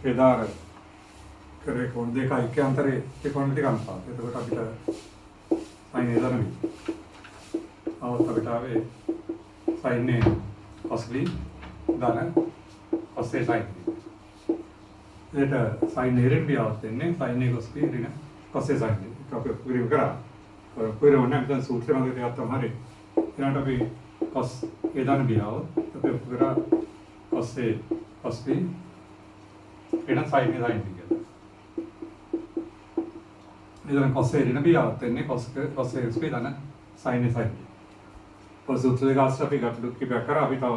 එදාර කරේ කොන් දෙක එක්කන්තරේ ඒ කොන් ටික අන්පාත. එතකොට අපිට sin A ධන B. අවස්ථ අපිට ආවේ sin A cos B ධන cos A sin B. එතට sin A රින් B આવත් වෙන්නේ sin A cos B රින් cos A sin B. ඒක අපි විරිව කරා. විරිව නම් දැන් සූත්‍රය මතක තියාගත්තාම හරි. ඊළඟට අපි cos A ධන B આવත් අපි කරා cos A cos B රින් sin A sin B කියලා. इधर cos A ऋण भी आते हैं cos A इस पे दाना sin A sin B और सूत्र का आस्था भी घटलुक की पैक करा अभी तो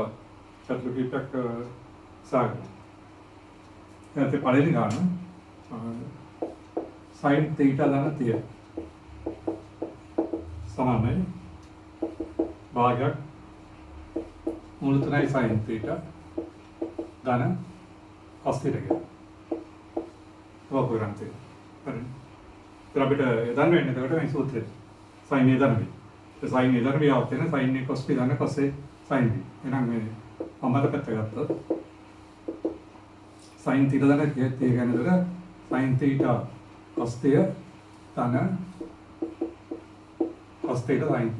घटलुक की पैक साग यहाँ पे पढ़े नहीं गाना sin थीटा दाना तीय समान है भाग्य मूलतनाई sin थीटा दाना cos थीटा के वो प्रोग्राम थे पर फिर අපිට යදන්න වෙන්නේ එතකොට මේ සූත්‍රය sin A ධන B. ඒ sin A ධන B આવත් වෙන sin A cos B ධන cos A sin B. එහෙනම් මේ අමතක පැත්ත ගත්තොත් sin θ ධන තියෙ කියන්නේ sin θ cos θ ධන cos θ sin θ.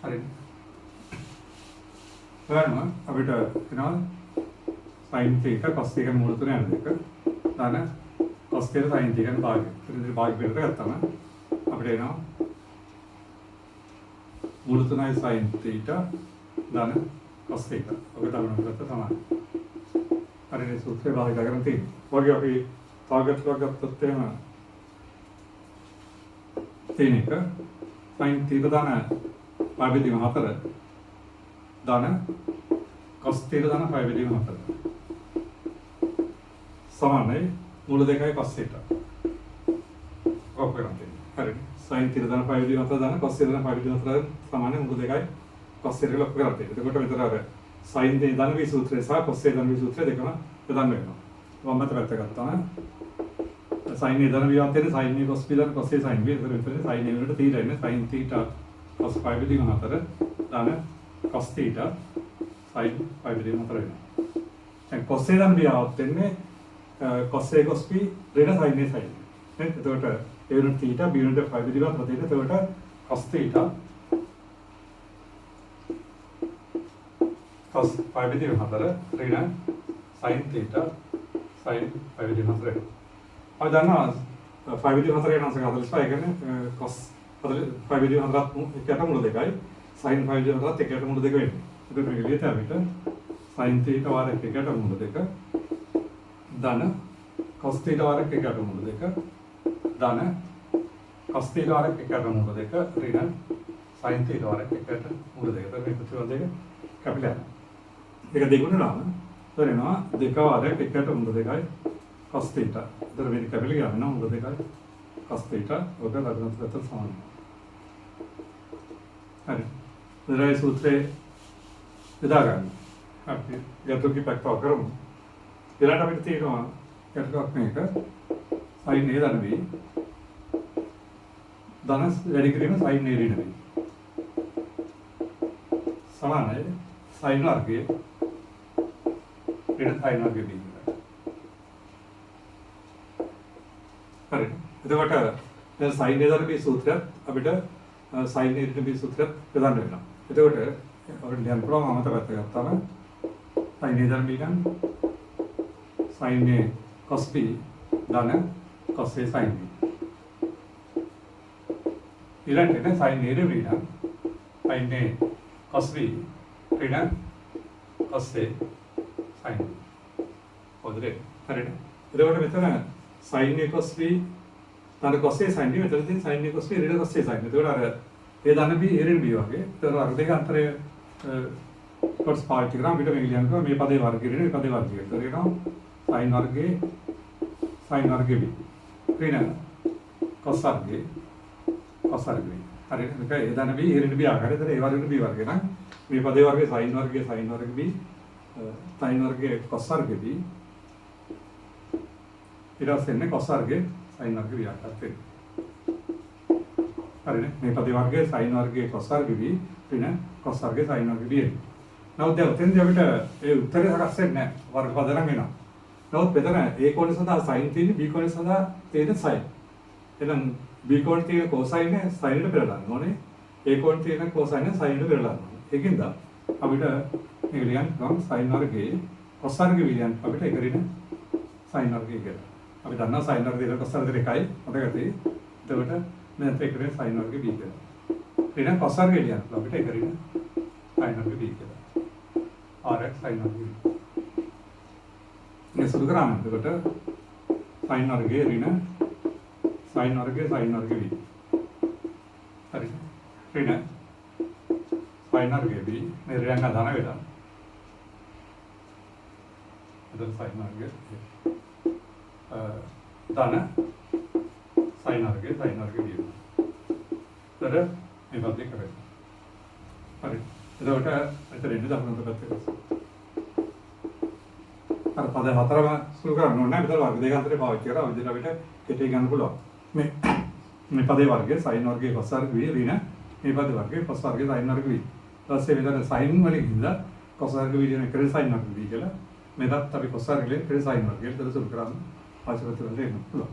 හරිද? බලන්න අපිට එනවා sin θ cos θ කියන මූල තුන යන දෙක ධන cos θ sin θ කියන භාගය. ඉතින් භාගය පිටට ගත්තම අපිට එනවා මූල තුනයි sin θ ධන cos θ. ඔක තමයි ගත්ත තමයි. හරිනේ සූත්‍රය භාගය කරගෙන තියෙන්නේ. වගේ අපි තාගට්ටුවක් ගත්තොත් එහෙම තියෙන එක sin θ ධන පය බෙදීම 4 ධන cos θ ධන පය බෙදීම 4 සමානයි मूल देखा है cos थीटा ऑफ करते हैं हरे sin थीटा दाना पाई दी मतलब दाना cos थीटा पाई दी मतलब सामान्य मूल देखा है cos थीटा ऑफ करते हैं तो कोटा मित्र आ रहा है sin थीटा दाना भी सूत्र है सा cos थीटा दाना भी सूत्र है देखो ना प्रदान में वो हम मतलब करता हूँ sin थीटा दाना भी आते हैं sin cos theta cos theta sin भी इधर मित्र sin यूनिट थीटा है ना sin थीटा cos पाई दी मतलब दाना cos थीटा sin पाई दी मतलब है cos थीटा भी आते हैं cos A cos B ऋण sin A sin B නේ එතකොට A unit theta B unit phi විදිහට හදෙන්න එතකොට cos theta cos phi විදිහට හතර ऋण sin theta sin phi විදිහට හතර අපි දන්නවා phi විදිහට හතර යන අංශක 45 ඒ කියන්නේ cos phi විදිහට හතරත් එකට මුල දෙකයි sin phi විදිහට හතරත් එකට මුල දෙක වෙන්නේ එතකොට මේක විදිහට අපිට sin theta වාර එකට මුල දෙක ධන cos θ වාර එකට මුල දෙක ධන cos θ වාර එකට මුල දෙක ඍණ sin θ වාර එකට මුල දෙක. ඒක මේ ප්‍රතිවල දෙක කැපිලා යනවා. ඒක දෙගුණනාම වෙනවා දෙක වාර එකට මුල දෙකයි cos θ. ඒතර මේක කැපිලා යනවා මුල දෙකයි cos θ. ඔක ලගනත් සමානයි. හරි. ඉතින් සූත්‍රේ යදා ගන්න. අපි යතුරුකි පැක්ටව කරමු. ඊළඟට අපිට තියෙනවා කටකක් මේක sin A ධන B ධන වැඩි කිරීම sin A ඍණ B සමානයි sin වර්ගයේ ඍණ sin වර්ගයේ B කියලා. හරි. එතකොට දැන් sin A ධන B සූත්‍රයත් අපිට sin A ඍණ B සූත්‍රයත් ප්‍රදාන වෙනවා. එතකොට අපිට ලියන්න පුළුවන් අමතක පැත්ත ගත්තාම sin A ධන B නම් sin A cos B ධන cos A sin B ඊළඟට sin A ඍණ B නම් sin A cos B ඍණ cos A sin B හොඳට හරිද එතකොට මෙතන sin A cos B ධන cos A sin B මෙතන තියෙන sin A cos B ඍණ cos A sin B එතකොට අර A ධන B A ඍණ B වගේ එතකොට අර දෙක අතරේ කොටස් පාවිච්චි කරාම අපිට මේක ලියන්න පුළුවන් මේ පදේ වර්ගය ඍණ මේ පදේ වර්ගය. ඒතර කියනවා sin වර්ගයේ sin වර්ගයේ B ඍණ cos වර්ගයේ cos වර්ගයේ. හරිද? මේක A ධන B A ඍණ B ආකාරයට. ඒතර A වර්ගයේ B වර්ගය නම් මේ පදේ වර්ගයේ sin වර්ගයේ sin වර්ග B sin වර්ගයේ cos වර්ගයේ B ඊට පස්සේ cos වර්ගයේ sin වර්ග B ආකාරයට වෙනවා. හරිනේ මේ පදේ වර්ගයේ sin වර්ගයේ cos වර්ග B ඍණ cos වර්ගයේ sin වර්ග B එන්නේ. නමුත් දැන් උතෙන්දී අපිට ඒ උත්තරේ සකස් වෙන්නේ නැහැ. වර්ගපද නම් එනවා. නමුත් මෙතන A කෝණය සඳහා sin තියෙන්නේ B කෝණය සඳහා තියෙන sin. එහෙනම් B කෝණේ තියෙන cosine නේ sin එකට පෙරලන්න ඕනේ. A කෝණේ තියෙන cosine sin එකට පෙරලන්න ඕනේ. ඒකින්ද අපිට මේක ලියන්න පුළුවන් sin වර්ගයේ cos වර්ගයේ විලියන් අපිට ඒක රින sin වර්ගය කියලා. අපි දන්නවා sin වර්ගයේ cos වර්ගය එකයි. මතකද? එතකොට මෙතන ඒක රින sin වර්ගයේ B කියලා. රින cos වර්ගය ලියන්න අපිට ඒක රින sin වර්ගයේ B කියලා. RX sin වර්ගය. මේ සුදු කරාම එතකොට sin වර්ගයේ ඍණ sin වර්ගයේ sin වර්ගයේ b. හරි. ඍණ sin වර්ගයේ b මේ ඍණ ධන වේදන. එතකොට sin වර්ගයේ ධන sin වර්ගයේ b. එතකොට මේ පදේ කරේ. හරි. එතකොට එතන ඉන්න දකුණු පැත්තට අර පද හතරම සුළු කරන්න ඕනේ නැහැ. මෙතන වර්ග දෙක අතරේ පාවිච්චි කරලා විදිහට අපිට කෙටි ගන්න පුළුවන්. මේ පදේ වර්ගය sin වර්ගයේ cos වර්ගයේ ඍණ මේ පදේ වර්ගයේ cos වර්ගයේ sin වර්ගයේ. ඊට පස්සේ මෙතන sin වලින් ඉඳලා cos වර්ගයේ විදිහට කරේ sin වර්ගයේ කියලා. මෙතත් අපි cos වර්ගයෙන් කරේ sin වර්ගයේ විතර සුළු කරන්න පාවිච්චි කරලා දෙන්න පුළුවන්.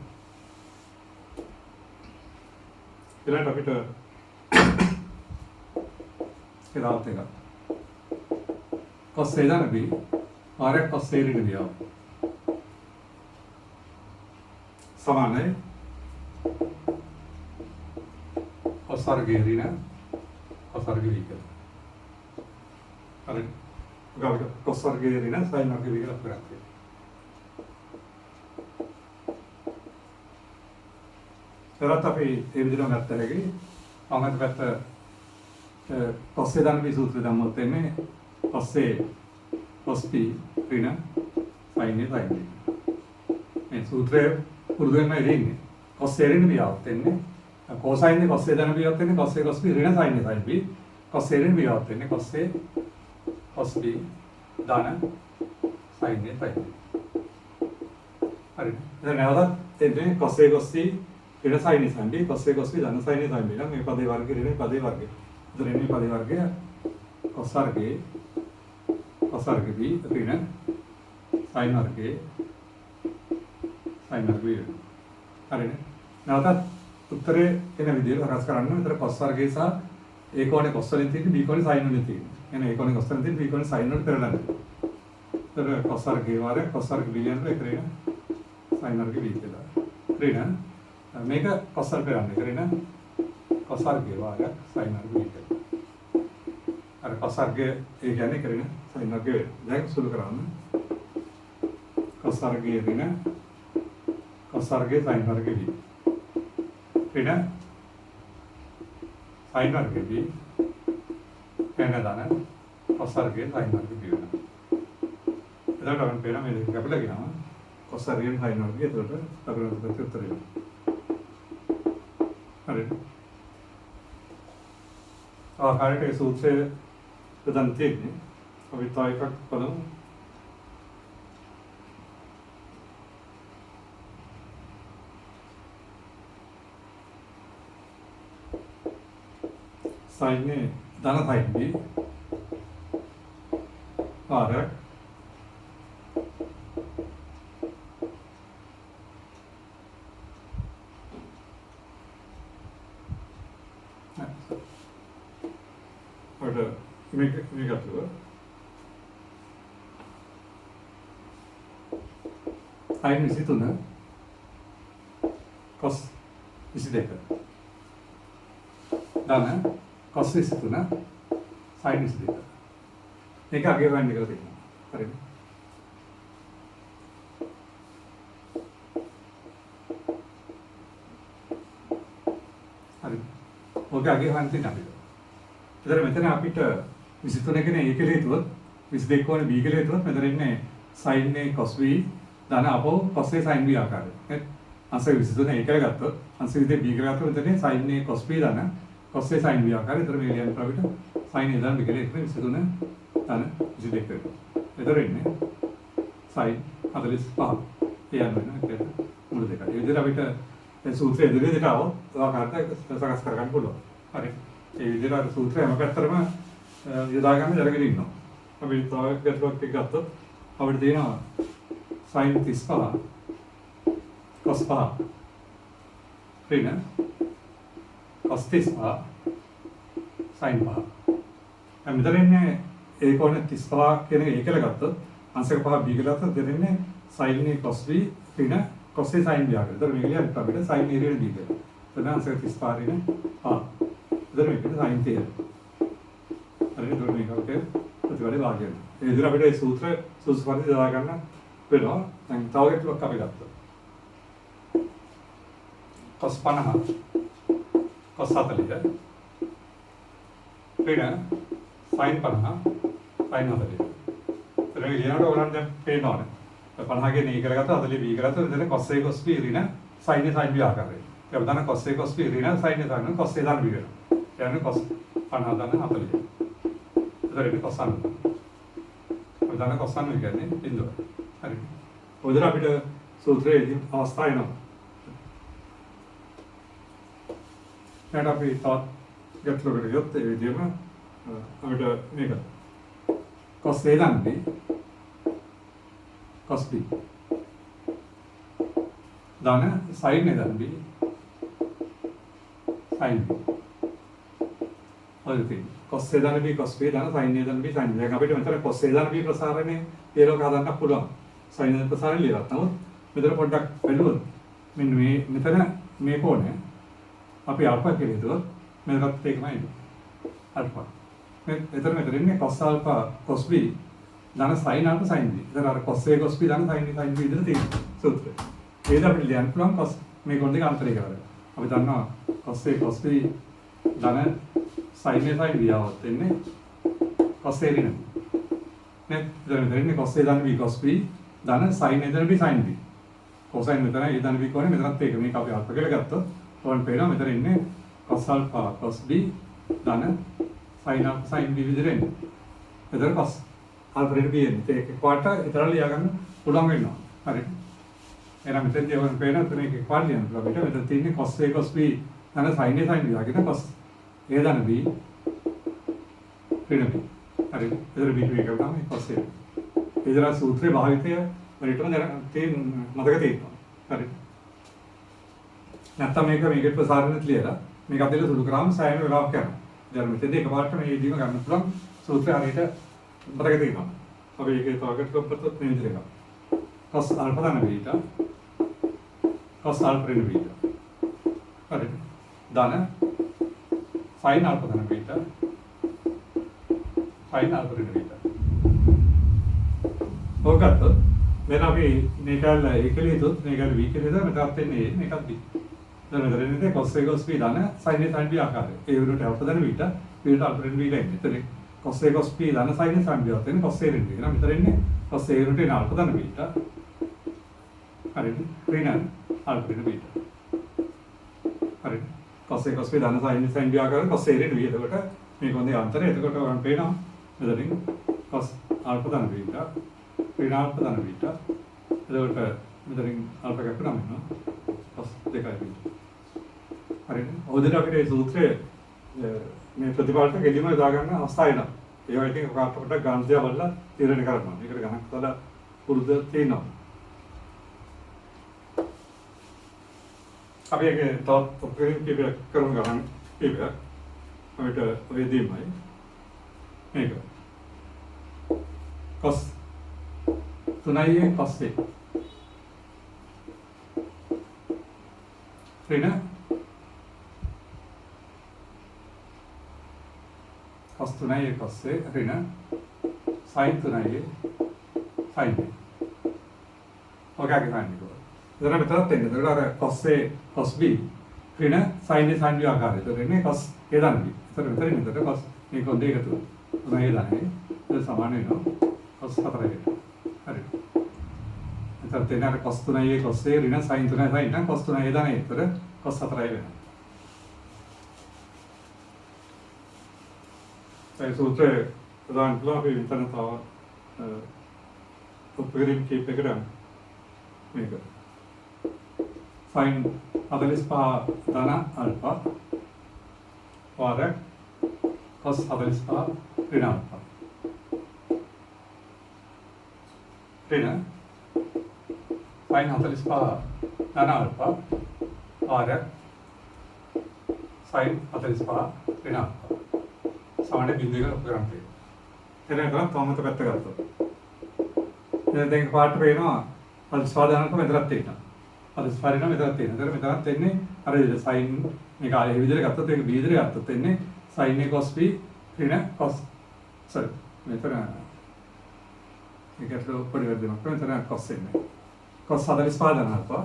ඊළඟට අපිට ඉරාත් එක cos A B RX cos A ऋण दिया समान है cos वर्गीय ऋण cos वर्गीय विकल अरे cos वर्गीय ऋण sin वर्गीय विकल अपराध तरत අපි ඒ විදිහටම ගත්තා හැකි අමත පැත්ත cos A දාන B සූත්‍රය දැම්මොත් එන්නේ cos A cos B ऋण sin A sin B. මේ සූත්‍රය පුරුදු වෙන්න ඉන්නේ. cos A ऋण B આવත් එන්නේ cosine cos A දාන B આવත් එන්නේ cos A cos B ऋण sin A sin B. cos A ऋण B આવත් එන්නේ cos A cos B දාන sin A sin B. හරි. දැන් නැවතත් එන්නේ cos A cos C ऋण sin A sin B cos A cos B දාන sin A sin B නම් මේ පදේ වර්ගය ऋण පදේ වර්ගය. එතන මේ පදේ වර්ගය cos වර්ගයේ cos वर्ग b ऋण sin वर्ग sin वर्ग හරිනේ. නැවතත් උත්තරේ එන විදිහට හරස් කරන්න. විතර cos වර්ගයේ සහ a කෝණේ cos වලින් තියෙන්නේ b කෝණේ sin වලින් තියෙන්නේ. එහෙනම් a කෝණේ cos වලින් තියෙන්නේ b කෝණේ sin වලට පෙරලන්න. එතකොට cos වර්ගයේ වාරය cos වර්ග b යන එක ऋण sin वर्ग b කියලා. ऋण මේක cos වර්ග පෙරලන්න. ඒක ऋण cos වර්ගයේ වාරය sin वर्ग b කියලා. අර cos වර්ගය ඒ කියන්නේ ऋण sin वर्ग දැන් සුළු කරන්න. cos वर्गයේ ऋण cos वर्गයේ sin वर्ग b. ऋण sin वर्ग b එන්න දාන cos वर्गයේ sin वर्ग b වෙනවා. එතකොට අපිට පේනවා මේ දෙක අපිට කියනවා cos वर्गයෙන් sin वर्गය. එතකොට අපිට උත්තරය එනවා. හරි. ආකාරයට ඒ සූත්‍රය ප්‍රදාන් තියෙන්නේ. අපි තව එකක් බලමු. sin A ධන sin B RX මේක අතුව sin 23 cos 22 ධන cos 23 sin 22 මේක අගේ වයින් කියලා තියෙනවා. හරිද? හරි. ඔක අගේ වයින් තියෙන අපිට. ඒතර මෙතන අපිට 23 කියන A කියලා හිතුවොත් 22 කෝණේ B කියලා හිතුවොත් මෙතන ඉන්නේ sin A cos B ධන අපෝ cos A sin B ආකාරය. හරි. අංශ 23 A කියලා ගත්තොත් අංශ 22 B කියලා ගත්තොත් මෙතන sin A cos B ධන cos A sin B ආකාරය. ඒතර මේ ලියන්න අපිට sin A ධන B කියලා 23 ධන 22. ඒතර ඉන්නේ sin 45. ඒ යනවා නේද? මුල දෙක. ඒ විදිහට අපිට මේ සූත්‍රය ඉදිරියට આવොත් ආකාරයට සකස් කරගන්න පුළුවන්. හරි. ඒ විදිහට සූත්‍රය හැම පැත්තටම යොදා ගන්න දැනගෙන ඉන්නවා. අපි තව ගැටලුවක් එක ගත්තොත් අපිට තියෙනවා sin 35 cos 5 ඍණ cos 35 sin 5. දැන් මෙතන ඉන්නේ ඒ කෝණ 35 කියන එක කියලා ගත්තොත් අංශක 5 b කියලා ගත්තොත් දෙන්නේ sin a cos b ඍණ cos a sin b ආකාරයට. ඒතර මේක ලියන්න අපිට sin a ඍණ b කියලා. එතන අංශක 35 ඍණ a. එතන මේක sin 30. හරි ඒතර මේක ඔකේ ප්‍රතිවලේ වාග්ය වෙනවා. ඒ විදිහට අපිට මේ සූත්‍ර සුසු පරිදි දා ගන්න වෙනවා. දැන් තව ගැටලුවක් අපි ගත්තා. cos 50 cos 40 ඍණ sin 50 sin 40. එතන ලියනකොට ඔයගලන්ට දැන් පේනවනේ. 50 කියන්නේ e කරගත්තා 40 b කරගත්තා. එතන cos a cos b ඍණ sin a sin b ආකාරයට. ඒ වගේම cos a cos b ඍණ sin a sin cos a sin b වෙනවා. කියන්නේ cos 50 දාන්න 40. එතන cos 90. ප්‍රධාන cos 90 කියන්නේ බිඳුව. හරි. ඔය විදිහට අපිට සූත්‍රයේදී අවස්ථා එනවා. දැන් අපි තවත් ගැටලුවකට ගියොත් ඒ විදිහම අපිට මේක cos a දාන්න b cos b දාන sin a දාන්න b sin b ඔය තියෙන්නේ cos a දාන්න b cos b දාන sin a දාන්න b sin b. දැන් අපිට මෙතන cos a දාන්න b ප්‍රසාරණය ඒලෝක හදන්න පුළුවන්. sin a ප්‍රසාරණය ලියලා. නමුත් මෙතන පොඩ්ඩක් බලුවොත් මෙන්න මේ මෙතන මේ කෝණය අපි alpha කියලා හිතුවොත් මේකත් ඒකමයි එන්නේ. alpha. මෙතන ඉන්නේ cos alpha cos b දාන sin alpha sin b. එතන අර cos a cos b දාන sin a sin b විදිහට තියෙනවා සූත්‍රය. ඒක අපිට ලියන්න පුළුවන් cos මේ කොන් දෙක අන්තරය කරලා. අපි දන්නවා cos a cos b දාන sin a sin b આવත් එන්නේ cos a ඍණ. නේ? එතන ඉන්නේ cos a දාන b cos b දාන sin a දාන b sin b. cosine මෙතන a දාන b කොහොනේ මෙතනත් ඒක මේක අපි alpha කියලා ගත්තොත් ඔයන් පේනවා මෙතන ඉන්නේ cos alpha cos b දාන sin alpha sin b විදිහට එන්නේ. එතන cos alpha ඍණ b එන්නේ. ඒක පාට ඉතරල් ලියා ගන්න පුළුවන් වෙනවා. හරි. එහෙනම් මෙතනදී ඔයන් පේනවා මෙතන ඒක පාට ලියන්න පුළුවන්. මෙතන තියෙන්නේ cos a cos b දාන sin a sin b වගේ cos a දාන b ඍණ b. හරි. එතන b2 එක තමයි cos a. ඉතින් සූත්‍රයේ භාවිතය වලටම මතක තියෙනවා. හරි. නැත්තම් මේකට ප්‍රසාරණෙත් ලියලා මේක අපිට සුළු කරාම සෑහෙන වෙලාවක් යනවා. දැන් මෙතෙන්දී එකපාරට මේ ඉදීම ගන්න පුළුවන් සූත්‍රය හරියට මතක තියෙනවා. අපි ඒකේ ටාගට් කරපුවත් මේ විදිහට එකක්. cos alpha දාන බීටා cos alpha ඍණ බීටා. හරි. දාන sin alpha දාන බීටා sin alpha ඍණ බීටා. ඔකට මෙන්න අපි මේකල් ඒකල හිතුවොත් මේකල් v කියලා හිතුවා මෙතනත් එන්නේ a මේකත් b. දැන් මෙතන ඉන්නේ cos a cos b දාන sin a sin b ආකාරය. ඒ විදිහට alpha දාන බීටා බීටා alpha ඍණ බීටා එන්නේ. එතන cos a cos b දාන sin a sin b ආවත් එන්නේ cos a ඍණ බීටා. මෙතන ඉන්නේ cos a ඍණ එන alpha දාන බීටා. හරිද? ඍණ alpha ඍණ බීටා. හරිද? cos a cos b දාන sin a sin b ආකාරය cos a ඍණ බීටා. එතකොට මේක හොඳේ අන්තරය. එතකොට ඔයන් පේනවා මෙතනින් cos alpha දාන බීටා ඍණ alpha දාන බීටා. එතකොට මෙතනින් alpha කැපුණාම එනවා cos 2 බීටා. හරිද? ඔයදෙට අපිට මේ සූත්‍රය මේ ප්‍රතිපාදක ගෙලිම දා ගන්න අවස්ථාව එනවා. ඒවා ඉතින් ඔකට පොඩ්ඩක් ගාන දිහා බලලා තීරණය කරනවා. මේකට ගණන් කරලා පුරුදු තියෙනවා. අපි ඒක තවත් ඔපරේටින් කීපයක් කරමු ගන්න කීපයක්. අපිට ඔය දෙීමයි මේක. cos 3a cos a ඍණ cos 3a cos a ඍණ sin 3a sin a. ඔකගේ ගන්න එක. එතන මෙතනත් එන්නේ. එතකොට අර cos a cos b ඍණ sin a sin b ආකාරයට. එතකොට එන්නේ cos a දාන b. එතකොට මෙතන ඉන්නකොට cos මේක හොඳ එකතු. 3a දාන්නේ. ඒක සමාන වෙනවා cos 4a. හරි. එතකොට එන්නේ අර cos 3a cos a ඍණ sin 3a sin නම් cos 3a දාන්නේ. එතකොට cos 4a වෙනවා. ඒ සූත්‍රය ප්‍රධාන කළා අපි විතර තව උපකරණ කීපයකට මේක sin 45 දාන alpha වාර cos 45 ඍණ alpha ඍණ sin 45 ධන ආල්ෆා r sin 45 ඍණ ආල්ෆා සමාන බිඳුවක ලොකු කරන් තියෙනවා. එතන තවමත පැත්ත ගත්තොත්. දැන් පාට පේනවා 45 ධනක මෙතනක් තියෙනවා. 45 රින මෙතනක් තියෙනවා. ඒතර මෙතනක් එන්නේ අර sin මේක ආයේ විදිහට ගත්තොත් ඒක b විදිහට ගත්තොත් එන්නේ sin a cos b ඍණ cos sorry මෙතන ඒකට පරිවර්තනයක් කරන මෙතන cos එන්නේ. cos 45 ධන ආල්ෆා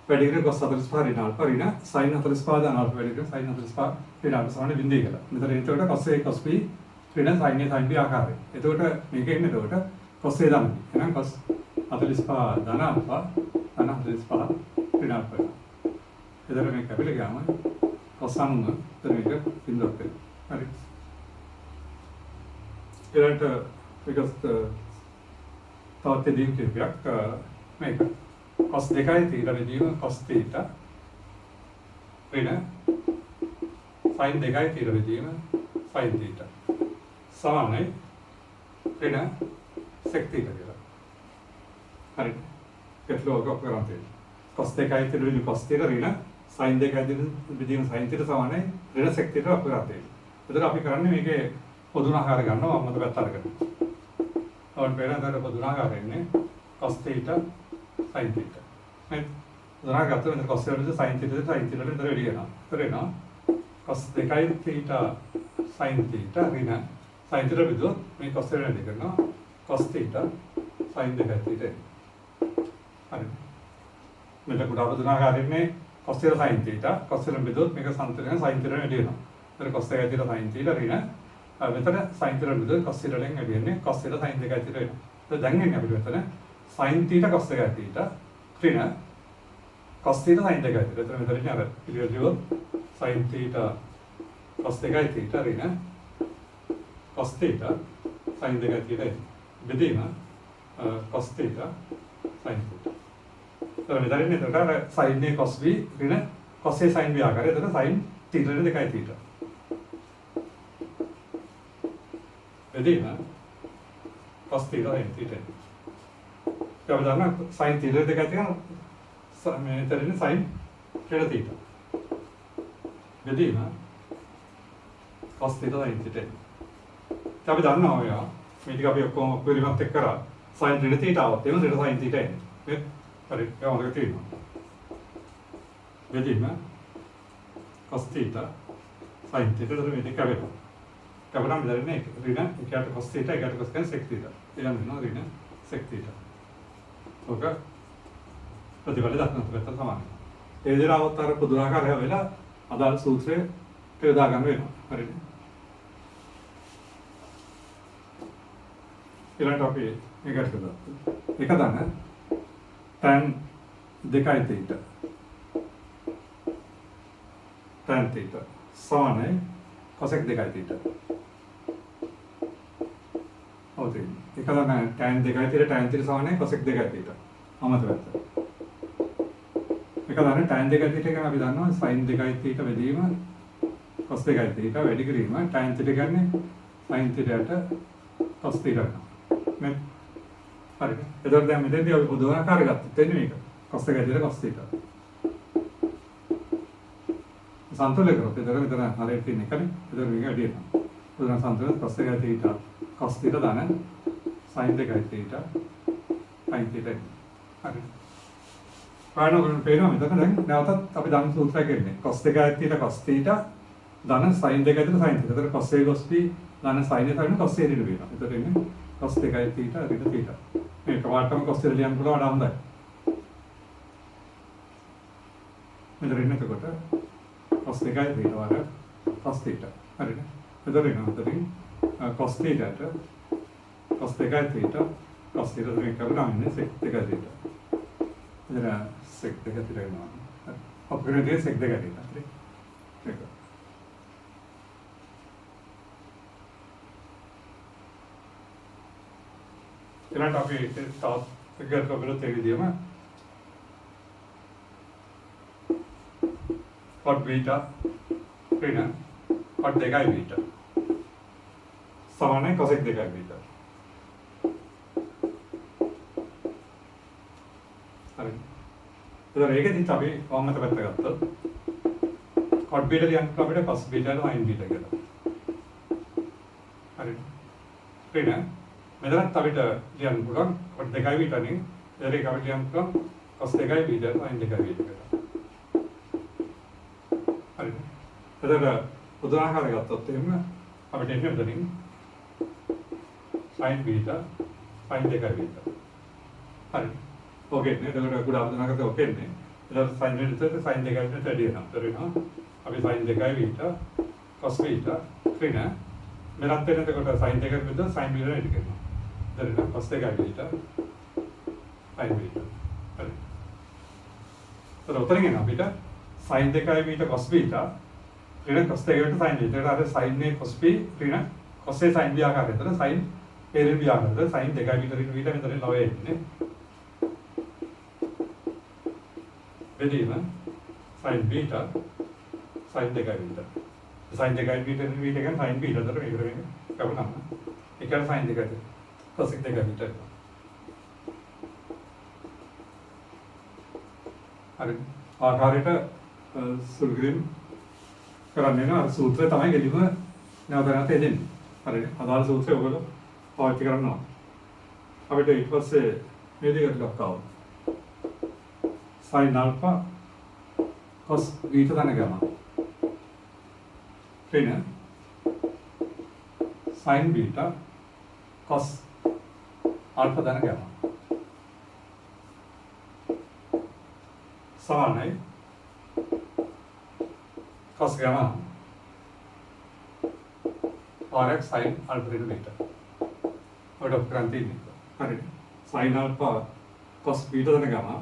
වැඩි කරේ cos 45 ඍණ ආල්ෆා ඍණ sin 45 ධන ආල්ෆා වැඩි කරේ sin 45 ඍණ ආල්ෆා සමාන බිඳුව කියලා. මෙතන එතකොට cos a cos b ඍණ sin a sin b ආකාරය. එතකොට මේක එන්නේ එතකොට cos a ධන. එහෙනම් cos 45 ධන ආල්ෆා ධන 45 ඍණ ආල්ෆා. එතකොට මේක අපිට ගාම cos අනුම එතන මේක බිඳුවක් වෙනවා. හරි. ඊළඟට because තවත් දෙයක් කිව්වක් මේක cos 2යි θ බෙදීම cos θ ඍණ sin 2යි θ බෙදීම sin θ සමානයි ඍණ sec θ කියලා. හරි. ඒකලෝක කරන් තියෙනවා. cos 2යි θ බෙදීම cos θ ඍණ sin 2යි θ බෙදීම sin θ සමානයි ඍණ sec θ කරන් තියෙනවා. එතකොට අපි කරන්නේ මේකේ පොදුනාකාර ගන්නවා අම්මත පැත්ත අරගෙන. අවුන් පෙරදර පොදුනාකාර ඉන්නේ cos θ sin θ. නේ? පොදුනාකාර ගත්තොත් මෙතන cos වලට sin θ වලට sin θ වලට විතර වැඩි වෙනවා. විතර එනවා. cos 2යි θ sin θ ඍණ sin θ බෙදුවොත් මේ cos වල වැඩි කරනවා. cos θ sin 2යි θ. හරි. මෙතන කුඩා පොදුනාකාර ඉන්නේ cos වල sin θ cos වල බෙදුවොත් මේක සම්තුලන sin θ වැඩි වෙනවා. ඒතර cos 2යි θ sin θ ඍණ මෙතන sin θ වලද cos θ වලින් වැඩි වෙන්නේ cos θ sin 2යි θ වෙනවා. ඒක දැන් එන්නේ අපිට මෙතන sin θ cos 2යි θ ඍණ cos θ sin 2යි θ. එතන මෙතන ඉන්නේ අර පිළිවෙලියෝ sin θ cos 2යි θ ඍණ cos θ sin 2යි θ බෙදීම cos θ sin θ. එතන මෙතන ඉන්නේ එතකොට අර sin a cos b ඍණ cos a sin b ආකාරය. එතන sin θ ඍණ 2යි θ. බෙදීම cos θ sin θ. අපි දන්නා sin θ දෙක තියෙනවා මෙතන sin ඍණ θ. බෙදීම cos θ sin θ. අපි දන්නවා ඔය මේ ටික අපි ඔක්කොම පරිමත් එක්ක කරා sin ඍණ θ આવත් එන ඍණ sin θ එන්නේ. හරි ඒක මොකද තියෙනවා. බෙදීම cos θ sin θ දෙක වෙනවා. කවදාම මෙතන ඍණ එකට cos θ එකට cos sec θ. එනම් වෙනවා ඍණ sec θ. ඔක ප්‍රතිඵල දක්වන්නත් පැත්ත සමානයි. ඒ විදිහට આવත් අර පොදුනාකාරය වෙලා අදාළ සූත්‍රයේ යොදා ගන්න වෙනවා. හරිද? ඊළඟට අපි මේකට කරලා එක දන්න tan 2යි θ tan θ සමානයි cosec 2යි θ. ඔතන එක දන්න tan 2යි θ tan θ සමානයි cosec 2යි θ. අමතක පැත්ත. එක දන්න tan 2යි θ කියන අපි දන්නවා sin 2යි θ බෙදීම cos 2යි θ වැඩි කිරීම tan θ කියන්නේ sin θ යට cos θ කරනවා. නේ? හරිද? එතකොට දැන් මෙතෙන්දී අපි පොදුනාකාර ගත්තොත් එන්නේ මේක. cos 2යි θ cos θ. සන්තුලනය කරොත් එතකොට මෙතන හරියට තියෙන එකනේ. එතකොට මේක වැඩි වෙනවා. පොදුනා සන්තුලන cos 2යි θ cos θ දාන sin 2යි θ sin θ. හරි. පාඩම පේනවා මෙතන දැන් නැවතත් අපි දන්න සූත්‍රය කියන්නේ cos 2යි θ cos θ ධන sin 2යි θ sin θ. එතකොට cos a cos b ධන sin a sin cos a ඍණ වෙනවා. එතකොට එන්නේ cos 2යි θ ඍණ θ. මේක වාටම cos a ලියන්න පුළුවන් වඩා හොඳයි. මෙතන එන්නේ එතකොට cos 2යි θ වර cos θ. හරිද? එතකොට එනවා එතනින් cos θ ට cos 2යි θ cos θ දෙක කරලා ඉන්නේ sec 2යි θ. එතන sec 2යි θ වෙනවා. අපේ sec 2යි θ. හරි. ඒක. ඊළඟට අපි තවත් එකකට කවුරුත් ඒ විදිහම cot beta ඍණ cot 2යි beta සමානයි cos 1 2යි බීටා. හරි. එතකොට ඒකෙදිත් අපි වම් අත පැත්ත ගත්තොත් cot බීටා ලියන්න අපිට cos බීටා sin බීටා කියලා. හරි. ඊට මෙතනත් අපිට ලියන්න පුළුවන් cot 2යි බීටානේ. ඒක අපිට ලියන්න පුළුවන් cos 2යි බීටා sin 2යි බීටා කියලා. හරි. එතකොට උදාහරණයක් ගත්තොත් එහෙම අපිට එන්නේ මෙතනින් sin බීටා sin 2යි බීටා. හරි. ओके ने तो गुड़ा बना करते ओके ने इधर sin बीटा तो sin 2යි में रेडी है ना तो ना अभी sin 2යි बीटा cos बीटा फिर ना मेरा तेरे तो कोटा sin 2යි में तो sin बीटा रेडी करना इधर ना cos 2යි बीटा sin बीटा अरे तो उतरेंगे ना बीटा sin 2යි बीटा cos बीटा फिर ना cos 2යි बीटा sin बीटा अरे sin ने cos b फिर ना cos से sin b आ कर तो sin a रे b आ कर तो sin 2යි बीटा में तो लवे ने වෙදීම sin beta sin 2යි බීටා sin 2යි බීටා කියන්නේ sin බීටා දර මේකට වෙන්නේ කවුනම ඒක sin 2යි cos 2යි බීටා හරි ආකාරයට සුළුගිරින් කරන්නේ නා සූත්‍රය තමයි ගෙලිම නැවතනත් එදෙන්නේ හරිද අදාළ සූත්‍රය ඔයගොල්ලෝ පාවිච්චි කරනවා අපිට ඊට පස්සේ මේ දෙක ටිකක් ආවා sin alpha cos beta dan gamma. Then sin beta cos alpha dan gamma. समान है cos gamma और x sin alpha dan beta. और उपक्रांति नहीं sin alpha cos beta dan gamma.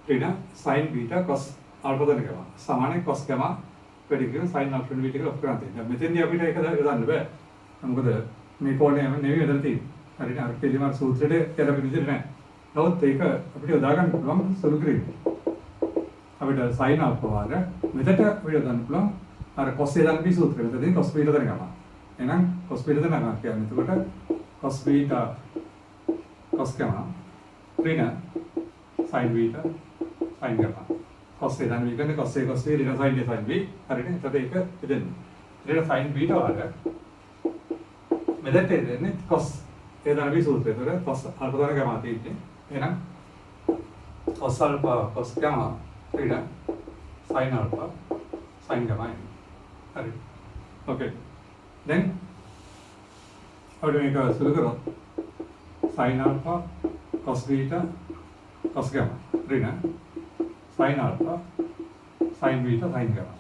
ऋण sin beta cos alpha dan gamma සමානයි cos gamma වැඩි කියන sin alpha dan beta කියලා අප්‍රාන්තය. දැන් මෙතෙන්දී අපිට ඒක දාන්න බෑ. මොකද මේ කෝණය නෙවෙයි එතන තියෙන්නේ. හරියට අර පිළිමාර සූත්‍රයේ කියලා පිළිදෙන්නේ නැහැ. නමුත් ඒක අපිට යොදා ගන්න පුළුවන් සුළු කිරීම. අපිට sin alpha වාර මෙතට අපිට යොදන්න පුළුවන් අර cos a dan b සූත්‍රය. මෙතනදී cos beta dan gamma. එහෙනම් cos beta dan gamma කියන්නේ එතකොට cos beta cos gamma ऋण sin beta sin gamma cos a dan b කියන්නේ cos a cos b ऋण sin a sin b හරිනේ එතකොට ඒක දෙන්න ऋण sin beta වල මෙතෙන්ට දෙන්නේ cos a dan b සූත්‍රය. ඒතර cos alpha dan gamma තියෙන්නේ එහෙනම් cos alpha cos gamma ऋण sin alpha sin gamma හරි okay then අපිට මේක සුළු කරොත් sin alpha cos beta cos gamma ऋण sin alpha sin beta sin gamma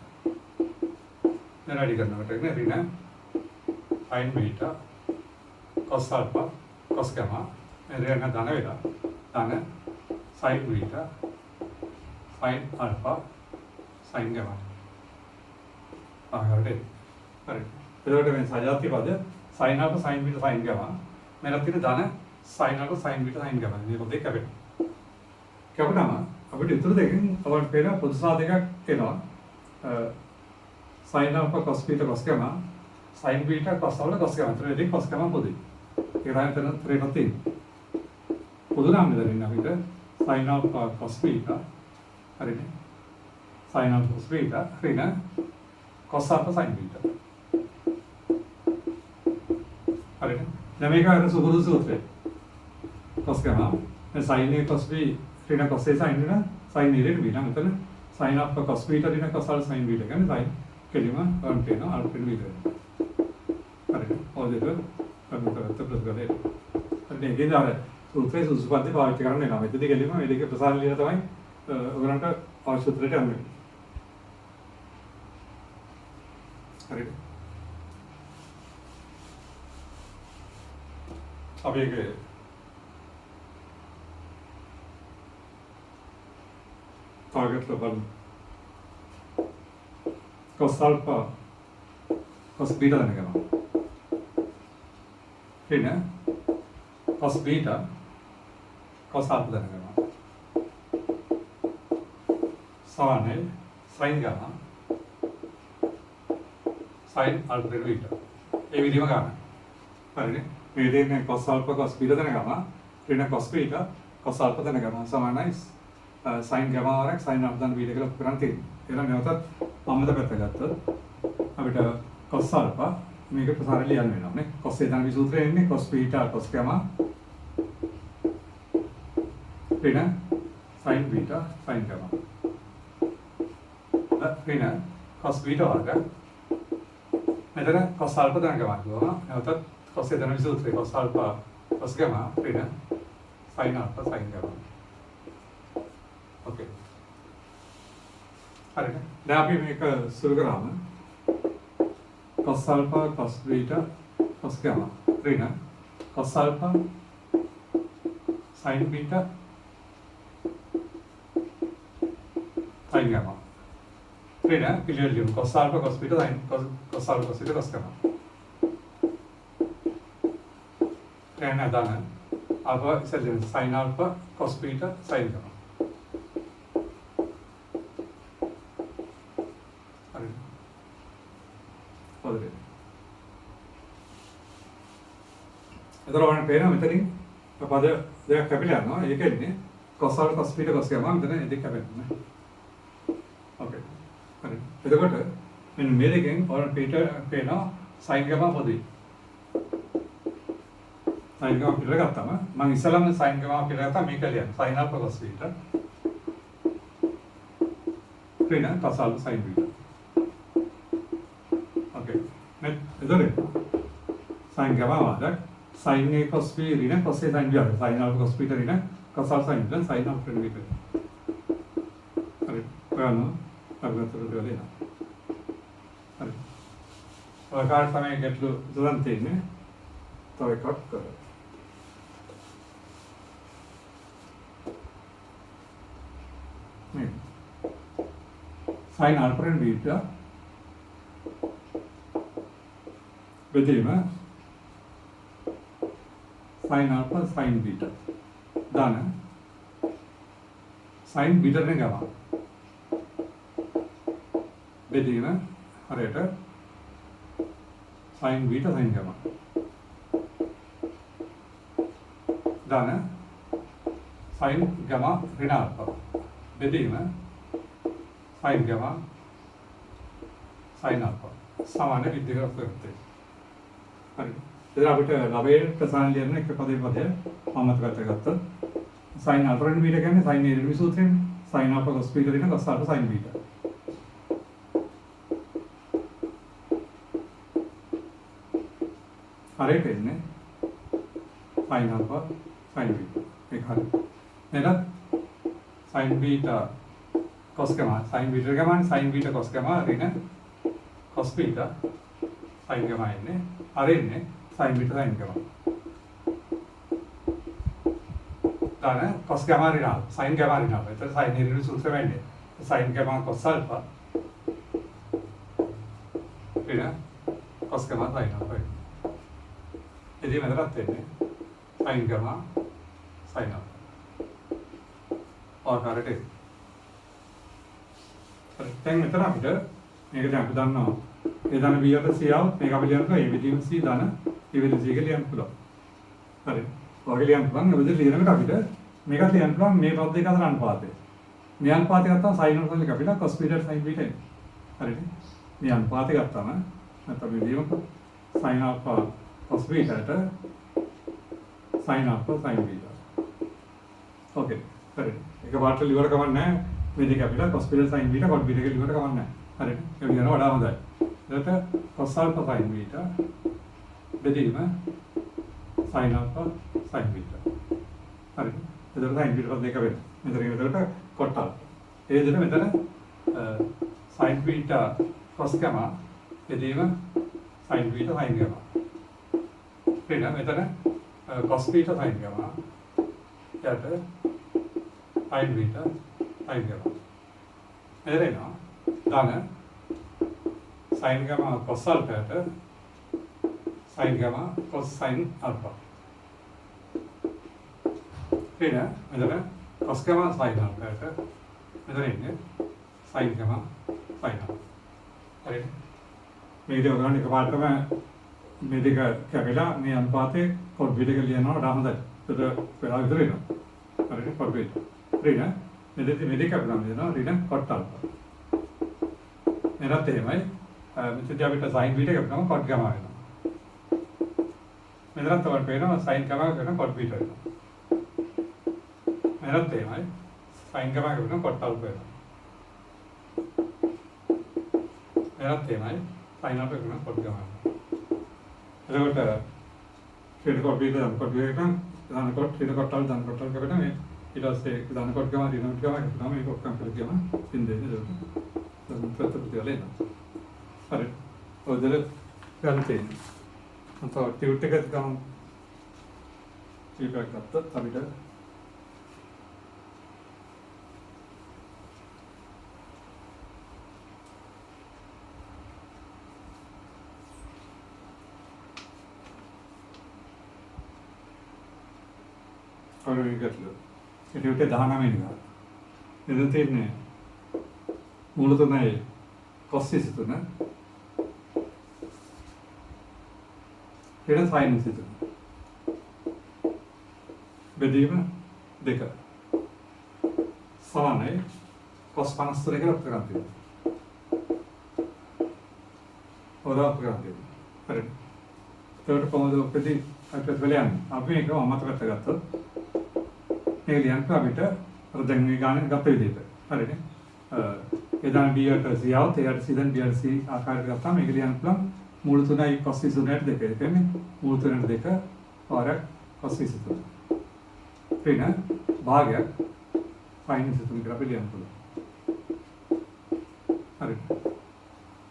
දැන් වැඩි කරනකොට නේ ऋण sin beta cos alpha cos gamma ऋण ධන වෙලා ධන sin beta sin alpha sin gamma ආහාරේ හරි එතකොට මේ සජාති පද sin alpha sin beta sin gamma මෙලක් තියෙන ධන sin alpha sin beta sin gamma මේ පොතේ කැපෙනවා කැපුණාම අපිට උත්තර දෙකෙන් අපිට පේන පොදු සාධකයක් එනවා sin alpha cos beta cos gamma sin beta cos alpha cos gamma ඊට cos gamma පොදුයි ඒක තමයි තන ත්‍රිපද තියෙන්නේ පොදු නම් දෙන්න අපිට sin alpha cos beta හරිනේ sin alpha cos beta ऋण cos alpha sin beta හරිනේ දැන් මේක අර සුබුදු සූත්‍රය cos gamma sin a cos b ऋण cos a sin ऋण sin a ऋण b නම් එතන sin alpha cos beta ऋण cos alpha sin beta කියන්නේ sin කෙලිම වර්ණ වෙනවා alpha ऋण beta හරිද ඔය දෙක කරමුතරත් ප්‍රතිගලේ අන්න ඒකේ දාර සූත්‍රයේ සුසුපද්ද පාවිච්චි කරන්න වෙනවා මෙතනදී කෙලිම මේ දෙකේ ප්‍රසාරණ ලියලා තමයි ඔයගලන්ට අවශ්‍ය උත්තරයට යන්නේ හරිද අපි ඒකේ target level cos alpha cos beta dan gamma ऋण cos beta cos alpha dan gamma සමානයි sin gamma sin alpha dan beta ඒ විදිහම ගන්න හරිනේ. මේ දෙන්නේ cos alpha cos beta දැනගම ඍණ cos beta cos alpha දැනගම සමානයි sin gamma rx sin alpha දැන් beta කියලා කරන් තියෙනවා. එහෙනම් නැවතත් අම්මද පැත්ත ගත්තොත් අපිට cos alpha මේක ප්‍රසාරය ලියන්න වෙනවා නේ. cos ඒ තමයි සූත්‍රය එන්නේ cos beta cos gamma ඍණ sin beta sin gamma. ඍණ cos beta වර්ග මෙතන cos alpha දැනගම ගියා. නැවතත් cos ඒ තමයි සූත්‍රය cos alpha cos gamma ඍණ sin alpha sin gamma. Okay හරිනේ. දැන් අපි මේක සුළු කරාම cos alpha cos beta cos gamma ඍණ cos alpha sin beta sin gamma ඍණ පිළිවෙලින් cos alpha cos beta sin cos alpha cos beta cos gamma ඍණ දාන alpha ඉස්සෙල්ලා sin alpha cos beta sin gamma එතකොට ඔයගොල්ලන්ට පේනවා මෙතනින් පද දෙකක් කැපිලා යනවා. ඒකෙන්නේ cos alpha cos beta cos gamma මෙතන දෙක කැපෙනවා නේ. ඕකේ. හරි. එතකොට මෙන්න මේ දෙකෙන් ඔයගොල්ලන්ට පේනවා sin gamma පොදුයි. sin gamma පිළිවෙල ගත්තම මම ඉස්සලම sin gamma පිළිවෙල ගත්තා මේක ලියන්න. sin alpha cos beta ඍණ cos alpha sin beta. ඕකේ. එතකොට sin gamma වලට sin a cos b ऋण cos a sin b आ गया sin alpha cos beta ऋण cos alpha sin beta sin alpha ऋण beta अरे ඔයano අගතර දෙවලේන හරි ඔය කාර්ය තමයි ගැටලු දුරන් තියෙන්නේ තව එකක් කර මේ sin alpha ऋण beta බෙදීම sin alpha sin beta දාන sin beta නේ ගම බෙදීම හරියට sin beta sin ගම දාන sin gamma ඍණ alpha බෙදීම sin gamma sin alpha සමාන විද්‍යාවක් කරත්තේ හරි එතන අපිට ලබේ ප්‍රසාරණ ලියන එක පදේ පදය අමතක කරගත්තා. sin alpha ऋण beta කියන්නේ sin a ඍණ සූත්‍රයෙන් sin alpha cos beta ඍණ cos alpha sin beta. හරියට එන්නේ sin alpha sin beta. ඒක හරි. එහෙනම් sin beta cos gamma sin beta ගමන් sin beta cos gamma ඍණ cos beta sin gamma එන්නේ. හරියන්නේ sin beta sin gamma. දාන cos gamma ඍණ sin gamma ඍණ. එතන sin ඍණ සූත්‍රය වෙන්නේ. sin gamma cos alpha ඍණ cos gamma sin alpha. එදී මෙතනත් වෙන්නේ sin gamma sin alpha. ආකාරයට. දැන් මෙතන අපිට මේක දැන් අපි දන්නවා. ඒ දන B යට C આવුත් මේක අපි ලියන්න පුළුවන්. ඒ විදිහම C දන ඒ විදිහ C එක ලියන්න පුළුවන්. හරි. ඔයගොල්ලෝ ලියන්න පුළුවන්. ඒ විදිහ ලියනකොට අපිට මේකත් ලියන්න පුළුවන් මේ පද දෙක අතර අනුපාතය. මේ අනුපාතය ගත්තාම sin alpha එක අපිට cos beta sin beta එන්නේ. හරිද? මේ අනුපාතය ගත්තාම නැත්නම් මේ ලියමුකෝ. sin alpha cos beta ට sin alpha sin beta. ඕකේ. හරි. එක පාට ලියවර කමක් නැහැ. මේ දෙක අපිට cos beta sin beta cos beta එක ලියවර කමක් නැහැ. හරිද? ඒක ලියනවා වඩා හොඳයි. එතකොට cos alpha sin beta බෙදීම sin alpha sin beta. හරිද? එතකොට sin beta දෙක වෙනවා. මෙතන එතකොට කොටල්. ඒ විදිහට මෙතන sin beta cos gamma බෙදීම sin beta sin gamma. ඊට මෙතන cos beta sin gamma යට sin beta sin gamma. එරෙනවා දාන sin gamma cos alpha යට sin gamma cos sin alpha. ඊට මෙතන cos gamma sin alpha යට මෙතන ඉන්නේ sin gamma sin alpha. හරිද? මේ විදිහට ගන්න එකපාරටම මේ දෙක කැපිලා මේ අනුපාතයේ කොට් බීට එක ලියනවා වඩා හොඳයි. ඒකට වෙලා විතර වෙනවා. හරිනේ කොට් බීට. ඍණ මේ දෙක කැපිලා දෙනවා ඍණ කොට් අල්ෆා. එනත් එහෙමයි. මෙතනදී අපිට sin බීට කැපිනම කොට් ගාමා වෙනවා. මෙතනත් අපිට පේනවා sin ගාමා වෙන කොට් බීට වෙනවා. මෙතනත් එහෙමයි. sin ගාමා වෙන කොට් අල්ෆා වෙනවා. මෙතනත් එහෙමයි. sin අල්ෆා වෙන කොට් ගාමා. එතකොට ඊට කොට් බීට කොට් බීට නම් දාන කොට් ඊට කොට් අල්ෆා දාන කොට් අල්ෆා කරන මේ ඊට පස්සේ දාන කොට් ගාමා ඊට කොට් ගාමා කරනවා මේක ඔක්කොම කරලා ගියම ඉන්නේ නේද? ප්‍රතිපදියලේ හරි ඔදල ගන්තේ අන්ත ටියුට් එකත් ගමු ටියුට් එකක් ගත්තත් අපිට ඔය විදිහට ටියුට් එක 19 වෙනිදා එතන තියෙන්නේ මූල තුනයි cos 23 ඊට sin 23 බෙදීම දෙක සමානයි cos 53 කියලා අපිට ගන්න තියෙනවා. ඔරා අපිට හරි. ඒකට කොහොමද ඔක්කොදී අපිට වෙලයන් අපි මේක අමතක කරගත්තොත් මේ ලියන්න අපිට අර දැන් මේ ගාන ගත්ත විදිහට හරිනේ. එදාන බියට සියවත එයට සිදන් බියට සි ආකාරයට ගත්තාම මේක ලියන්න පුළුවන් මූල තුනයි cos 23ට දෙක. ඒ කියන්නේ මූල තුනට දෙක පාරක් cos 23. ඍණ භාගයක් sin 23 කියලා අපි ලියන්න පුළුවන්. හරි.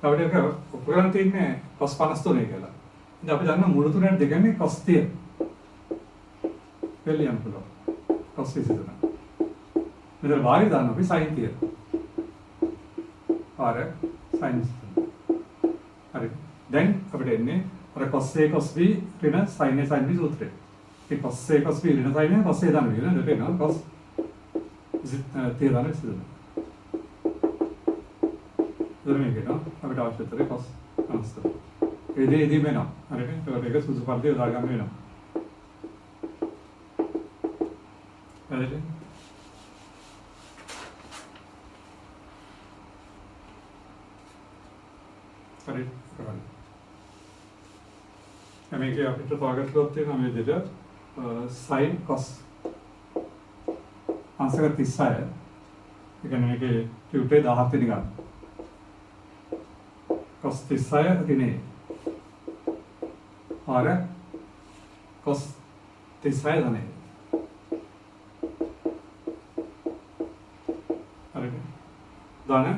තව දෙක උපකරණ තියෙන්නේ cos 53 කියලා. ඉතින් අපි දන්නවා මූල තුනට දෙකනේ cos 30. කියලා ලියන්න පුළුවන්. cos 23. මෙතන භාගය දාන්න අපි sin 30. ආර sin හරි දැන් අපිට එන්නේ අර cos A cos B ඍණ sin A sin B සූත්‍රය. ඒ cos A cos B ඍණ sin A cos A දාන්න වෙන දෙක වෙනවා cos තේ දාන්න ඉස්සෙල්ලා. මේක නේ අපිට අවශ්‍ය කරේ cos අනස්තර. ඒ දෙදී වෙනවා. හරිද? ඒකට ඒක සුසු පරිදි යොදා ගන්න වෙනවා. හරිද? හරි කරන්න. මේක අපිට තවගත්තොත් තියෙනවා මේ විදිහට sin cos අංශක 36. ඒ කියන්නේ මේකේ ටියුටේ 17 වෙනි ගන්න. cos 36 ඍණේ. ආර cos 36 ධනේ. හරිද? ධන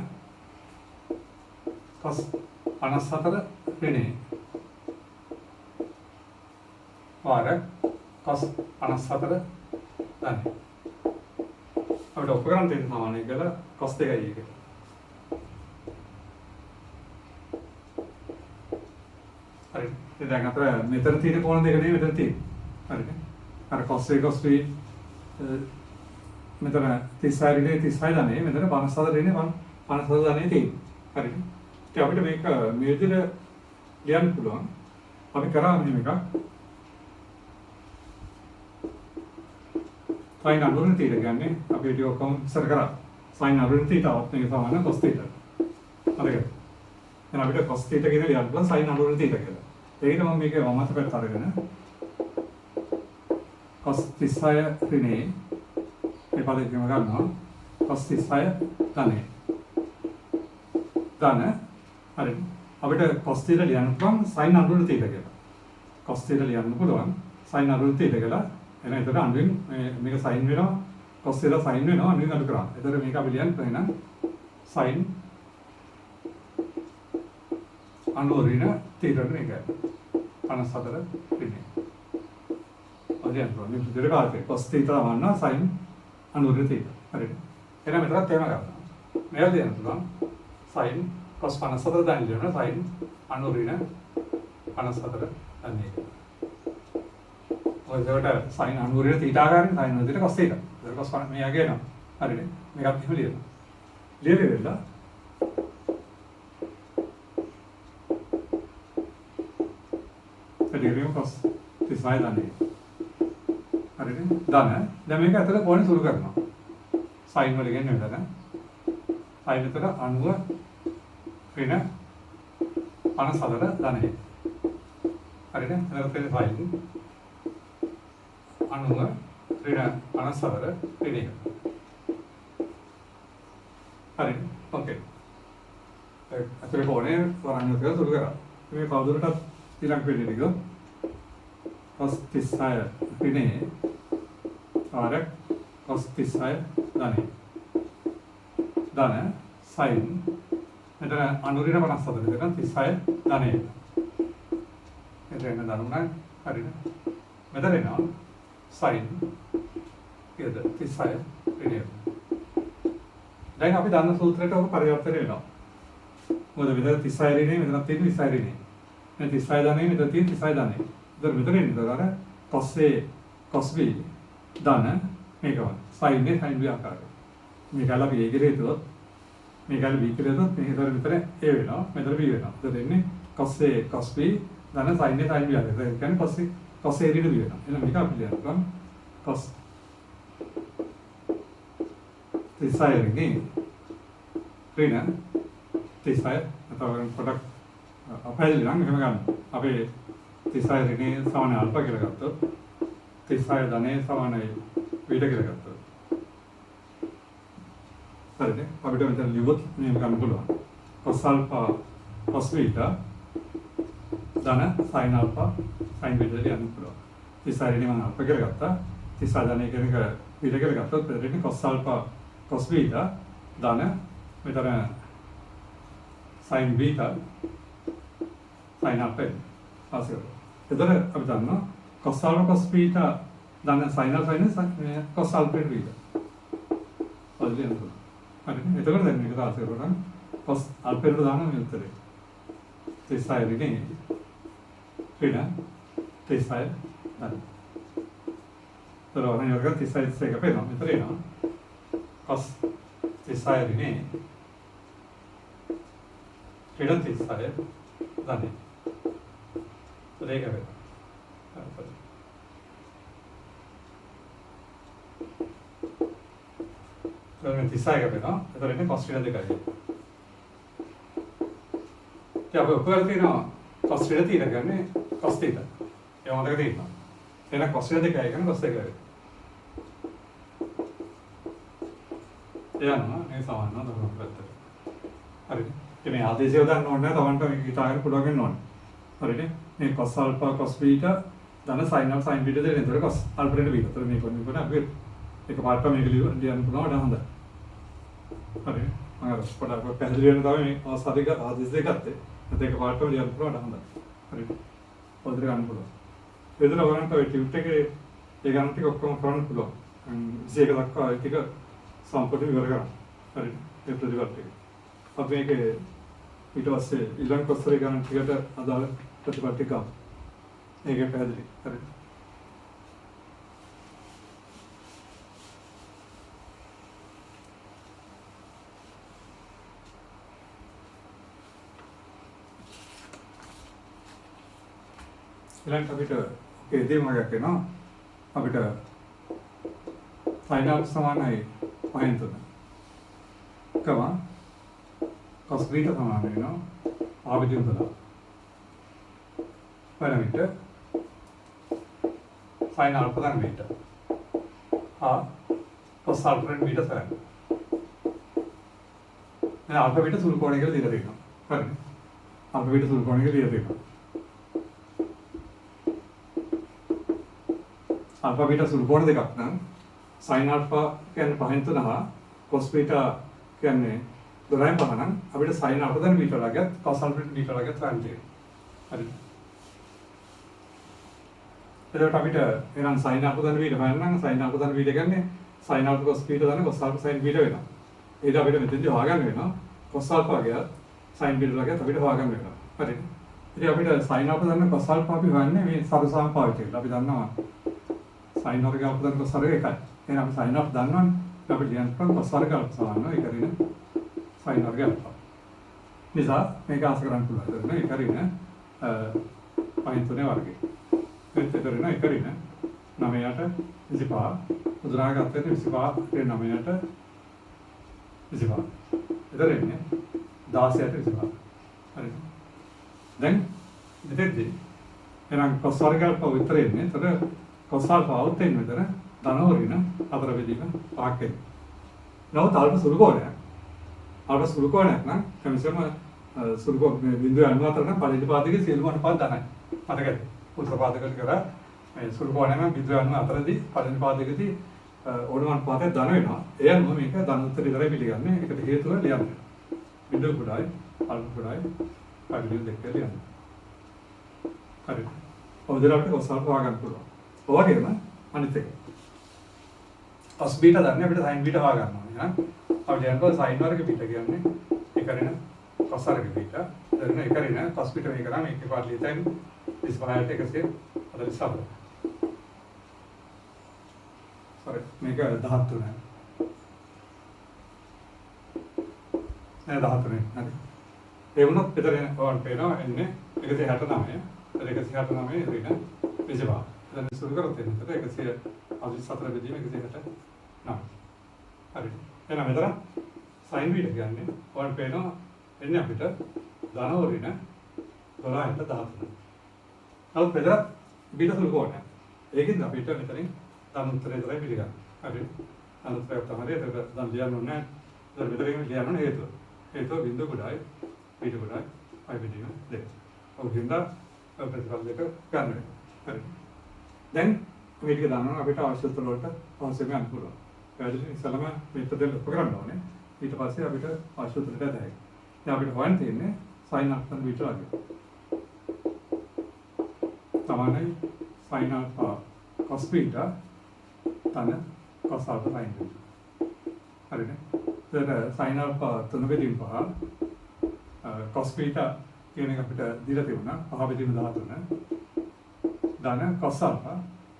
cos 54 ඍණේ. ආර cos 54 ධනේ. අපිට උපකරණ තියෙන සමානයි කියලා cos 2යි එක. හරි. දැන් අතර මෙතන තියෙන කෝණ දෙක නෙවෙයි මෙතන තියෙන්නේ. හරිද? අර cos A cos B මෙතන 36 නේ 36 දනේ මෙතන 54 නේ 54 දනේ තියෙන්නේ. හරිද? ඉතින් අපිට මේක මේ විදිහට ලියන්න පුළුවන්. අපි කරා මෙහෙම එකක්. sin අනුරුණ තීර ගන්නේ අපි ඒක ඔක්කොම ඉස්සර කරා. sin අනුරුණ තීතාවත් මේක සමාන cos තීටා. හරිද? එහෙනම් අපිට cos තීටා කියන ලියන්න පුළුවන් sin අනුරුණ තීටා කියලා. ඒකට මම මේක වමත පැත්ත අරගෙන cos 36 ඍණේ මේ පදේ ගම ගන්නවා cos 36 ධනේ. ධන හරි. අපිට cos තීටා ලියන්න පුළුවන් sin අනුරුණ තීටා කියලා. cos තීටා ලියන්න පුළුවන් sin අනුරුණ තීටා කියලා. එහෙනම් එතකොට අඳුරින් මේක sin වෙනවා cos එක sin වෙනවා අඳුරින් අඩු කරා. එතකොට මේක අපි ලියන්න එහෙනම් sin අනුරින තීරණ මේකයි. 54 ඍණේ. ඔදියන් ප්‍රොබ්ලම් දෙක කාර්යය cos තීතා වන්න sin අනුරින තීතා. හරිද? එහෙනම් මෙතනත් තේම ගන්නවා. මේක දෙන්න පුළුවන් sin cos 54 දැන් ලියන sin අනුරින 54 අන්නේ. ඔයකට sin අනුරින තීතා ගන්න sin අනුරින cos තීතා. ඒක cos මේ යගේ එනවා. හරිද? මේකත් එහෙම ලියනවා. ලියවෙලා වැඩි කිරීම cos 36 ධනය. හරිනේ? ධන. දැන් මේක ඇතුළේ කෝණය සුළු කරනවා. sin වල ගෙන්නේ මෙතන. sin විතර 90 ඍණ 54 ධනය. හරිනේ? එතකොට sin 90 ඍණ 54 ඍණ 1. හරි. ඕකේ. ඇතුළේ කෝණය වරන් විතර සුළු කරා. මේ කවුරුටත් ඊළඟ පිළිවෙල ගියොත් cos 36 ඍණේ ආරක් cos 36 ධනය. ධන sin මෙතන 90 ඍණ 54 දෙක 36 ධනය. එතන ධනුණා හරිද? මෙතන එනවා sin කීයද 36 ඍණය. දැන් අපි දන්න සූත්‍රයට ඔක පරිවර්තනය වෙනවා. මොකද මෙතන 36 ඍණේ මෙතන තියෙන 36 ඍණේ. මේ 36 ධනෙ මෙතන තියෙන 36 ධනෙ. ඒතර මෙතන ඉන්නේ අර cos A cos B ධන මේකම sin A sin B ආකාරය. මේකල අපි A කියලා හිතුවොත් මේකල B කියලා හිතුවොත් මේක ඒතර මෙතන A වෙනවා මෙතන B වෙනවා. ඒතර එන්නේ cos A cos B ධන sin A sin B ආකාරය. ඒ කියන්නේ cos A ඍණ B වෙනවා. එහෙනම් මේක අපි ලියනවා cos 36 ඍණේ ඍණ 36 නැත්නම් පොඩක් අපහැදිලි නම් එහෙම ගන්න. අපේ 36 ඍණේ සමාන අල්පා කියලා ගත්තොත් 36 ධනේ සමානයි බීටා කියලා ගත්තොත්. හරිද? අපිට මෙතන ලියුවොත් මේක ගන්න පුළුවන්. cos alpha cos beta ධන sin alpha sin beta ලියන්න පුළුවන්. 36 ඍණේ මම අල්පා කියලා ගත්තා. 36 ධනේ කියන එක බීටා කියලා ගත්තොත් මෙතන cos alpha cos beta ධන මෙතන sin beta sin alpha ආසිර. එතන අපි දන්නවා cos alpha cos beta ධන sin alpha cos alpha beta. ඔලියන් තුන. හරිද? එතකොට දැන් මේක ආසිර කරගන්න cos alpha වල දාන මේ උත්තරේ. 36 ඍණේ ඍණ 36 ධන. තොරවන යෝග 36 එක පේනවා. මෙතන එනවා cos 36 ඍණේ ඍණ 36 ධන. ඒක වෙනවා. දැන් 36 එක වෙනවා. එතකොට ඉන්නේ cos ඍණ 2යි. ඉතින් අපි ඔක්කොම තියෙනවා cos ඍණ 3 ගන්නේ cos θ. ඒ මොකටද තියෙනවා? එහෙනම් cos ඍණ 2යි ගන්නේ cos 2යි. එයනවා මේ සමානව දරුණු පැත්තට. හරිද? මේ ආදේශය දාන්න ඕනේ නැහැ. Tamanට මේක හිතාගෙන පුළුවන් වෙන්න ඕනේ. හරිද? මේ cos alpha cos beta ධන sin alpha sin beta දෙන. ඒතර cos alpha ඍණ beta. ඒතර මේක කොහොමද අපි එක පාඩම මේක ලියන්න පුළුවන් වඩා හොඳයි. හරිද? මම අර පොඩ්ඩක් පැහැදිලි වෙන තමයි මේ ආසාදික ආදේශ දෙක ගත්තේ. ඒත් ඒක පාඩම ලියන්න පුළුවන් වඩා හොඳයි. හරිද? පොඩ්ඩක් ගන්න පුළුවන්. ඒතර වරන්ට ඔය ටියුට් එකේ ඒ ගණන් ටික ඔක්කොම කරන්න පුළුවන්. 21 දක්වා ඒ ටික සම්පූර්ණ විවර කරන්න. හරිද? ඒ ප්‍රතිපත්ති ටික. අපි මේකේ ඊට පස්සේ ඊළඟ කොටසේ ගණන් ටිකට අදාළ ප්‍රතිපත්ති ගන්න. ඒක පැහැදිලි. හරිද? ඊළඟ අපිට ඒකේ මාර්ගයක් වෙනවා. අපිට sin alpha සමානයි 5 කම cos beta සමාන වෙනවා ආවිදින් දලා. පරමිට sin alpha ධන beta. cos alpha and beta සරයි. දැන් alpha beta සුළු කෝණය කියලා දීලා තියෙනවා. හරිද? alpha beta සුළු කෝණය කියලා දීලා තියෙනවා. alpha beta සුළු කෝණ දෙකක් නම් sin alpha කියන්නේ 5න් 3 cos beta කියන්නේ 12න් 5 නම් අපිට sin alpha ධන beta ලගත් cos alpha beta ලගත් ගන්න තියෙනවා. හරිද? එතකොට අපිට එනම් sin alpha ධන beta හොයන්න නම් sin alpha ධන beta කියන්නේ sin alpha cos beta ධන cos alpha sin beta වෙනවා. ඒක අපිට මෙතෙන්දී හොයාගන්න වෙනවා. cos alpha ගියත් sin beta ලගත් අපිට හොයාගන්න වෙනවා. හරිද? ඉතින් අපිට sin alpha ධන cos alpha අපි හොයන්නේ මේ සරසම් පාවිච්චි කරලා. අපි දන්නවා sin වර්ග alpha ධන cos වර්ග එකයි. එහෙනම් අපි sin alpha දන්නවනේ. අපිට ලියන්න පුළුවන් cos වර්ග alpha සමානව ඒක ඍණ sin වර්ග alpha. නිසා මේක ආස කරන්න පුළුවන්. ඒක ඍණ පහින් 3 වර්ගය. එතකොට එන එක ඍණ 9ට 25 උදාහරණ ගත්තොත් 25 9ට 25. එතකොට එන්නේ 16ට 25. හරිද? දැන් මෙතෙන්දී එහෙනම් cos වර්ගයට විතර එන්නේ. එතකොට cos alpha આવුත් එන්නේ මෙතන ධන ඍණ 4 බෙදීම 5ක් එන්නේ. නමුත් අල්ප සුළු කෝණයක්. අල්ප සුළු කෝණයක් නම් කමිසම සුළු කෝණ බිඳුව 94 නම් පරිදි පාදකයේ සියලුම අනුපාත ධනයි. මතකද? උත්තර පාදකයට කරා මේ සුළු කෝණය නම් බිඳුව 94දී පරිදි පාදකයේදී ඕනම අනුපාතයක් ධන වෙනවා. ඒ අනුව මේක ධන උත්තර විතරයි පිළිගන්නේ. ඒකට හේතුව ලියන්න. බිඳුව කුඩායි අල්ප කුඩායි පරිදි දෙක ලියන්න. හරි. ඔයදරට cos alpha හොයාගන්න පුළුවන්. ඔය වගේම අනිත් එක. cos beta දන්නේ අපිට sin beta හොයා ගන්න ඕනේ. අපිට යනකොට sin වර්ග beta කියන්නේ එක ඍණ cos වර්ග beta. ඍණ එක ඍණ cos beta මේ කරාම එක පාට ලියතෙන් 25ට 147. sorry මේක 13 නෑ. නෑ 13 හරි. ඒ වුණොත් පිටර ඔයාලට පේනවා එන්නේ 169. 169 ඍණ 25. දැන් සුළු කරොත් එන්නේ 184 බෙදීම 169. හරි. එහෙනම් මෙතන sin බීටා කියන්නේ ඔයාලට පේනවා එන්නේ අපිට ධන ඍණ 12ට 13. නමුත් මෙතන බීටා සුළු කෝණයක්. ඒකෙන් අපිට මෙතනින් ධන උත්තරය තමයි පිළිගන්නේ. හරි. ධන උත්තරය තමයි ඒක දැන් ලියන්න ඕනේ. දැන් මෙතනින් ලියන්න ඕනේ හේතුව. හේතුව බිඳුව කොටයි බීටා කොටයි පයි බෙදීම දෙක. ඔව් හින්දා ප්‍රතිඵල දෙක ගන්න වෙනවා. හරි. දැන් මේ ටික දානවා අපිට අවශ්‍ය උත්තර වලට අවශ්‍යම යන්න පුළුවන්. පැහැදිලි ඉස්සලම මේක දෙන්න උපකරන්න ඕනේ. ඊට පස්සේ අපිට අවශ්‍ය උත්තරට දැයි. දැන් අපිට හොයන්න තියෙන්නේ sin alpha beta වගේ. තමයි sin alpha cos beta තන cos alpha sin beta. හරිද? එතන sin alpha 3 බෙදීම 5 cos beta කියන එක අපිට දීලා තිබුණා 5 බෙදීම 13. ධන cos alpha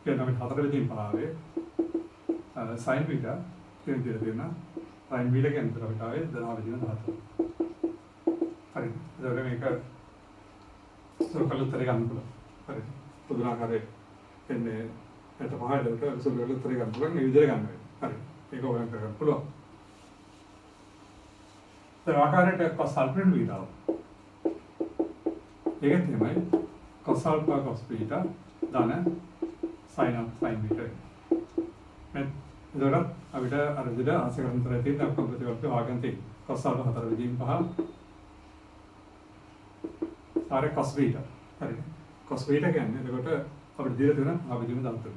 කියන අපිට 4 බෙදීම 5 sin beta කියන දීලා තියෙනවා. sin beta කියන විතර අපිට ආවේ 10 බෙදීම 14. හරි. ඒකට මේක සුළුකල උත්තර ගන්න පුළුවන්. හරි. පුදුනාකාරයේ එන්නේ 65ට සුළුකල උත්තර ගන්න පුළුවන්. මේ විදිහට ගන්න වෙනවා. හරි. ඒක ඕන කරගන්න පුළුවන්. දැන් ආකාරයට cos alpha beta. ඒකත් තමයි cos alpha cos beta ධන sin alpha sin beta. මේ එතකොට අපිට අර විදිහට ආසකරන්තරය තියෙන අපේ ප්‍රතිවර්ත වාගන් තියෙන cos alpha 4 බෙදීම 5 ආර cos beta. හරි. cos beta කියන්නේ එතකොට අපිට දීලා තියෙන ආබෙදීම 13.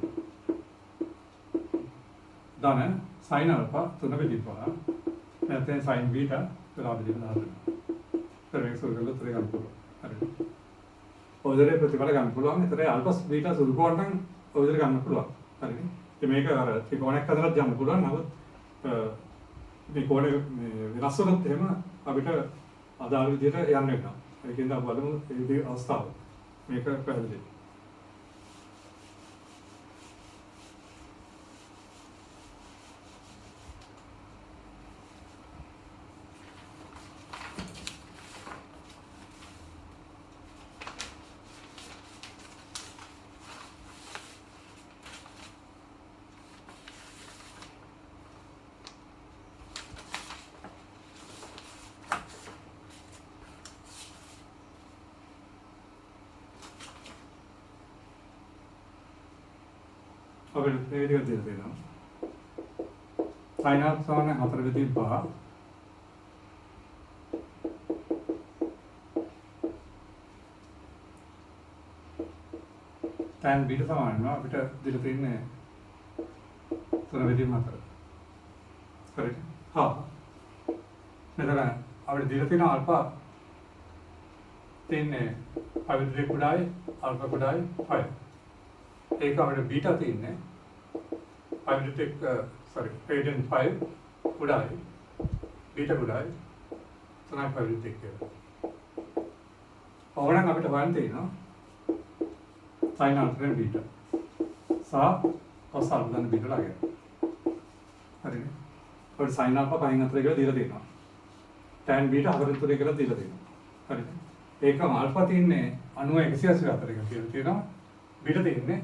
ධන sin alpha 3 බෙදීම 5 නැත්නම් sin beta ආබෙදීම 13. ඒක සුළුකල උත්තර ගන්න පුළුවන්. හරි. ඔයදරේ ප්‍රතිඵල ගන්න පුළුවන්. ඒතරේ alpha beta සුළු කෝණ නම් ඔයදර ගන්න පුළුවන්. හරිනේ. ඉතින් මේක අර ත්‍රිකෝණයක් හදලා යන්න පුළුවන්. නමුත් මේ කෝණය වෙනස් වුණොත් එහෙම අපිට අදාළ විදිහට යන්න වෙනවා. ඒකෙන්ද අපි බලමු මේ විදිහේ අවස්ථාව. මේක පැහැදිලි. අපිට මේ විදිහට දෙන්න තියෙනවා. sin alpha සමාන 4 බෙදීම 5. tan beta සමාන වෙනවා අපිට දෙන්න තියෙන්නේ 3 බෙදීම 4. හරිද? හා. මෙතන අපිට දෙන්න තියෙන alpha තියන්නේ පවිත්‍ර කුඩායි alpha කුඩායි 5. ඒක අපිට beta තියන්නේ patent 5 කුඩායි beta කුඩායි තුනයි patent කියලා. ඕනනම් අපිට හොයන්න තියෙනවා sin alpha beta සහ cos alpha දැන් beta ලාගෙන. හරිනේ. අපිට sin alpha පහින් අතර කියලා දීලා තියෙනවා. tan beta හතර තුනේ කියලා දීලා තියෙනවා. හරිද? ඒක ආල්ෆා තියෙන්නේ 9184 එක කියලා තියෙනවා. බීටා තියෙන්නේ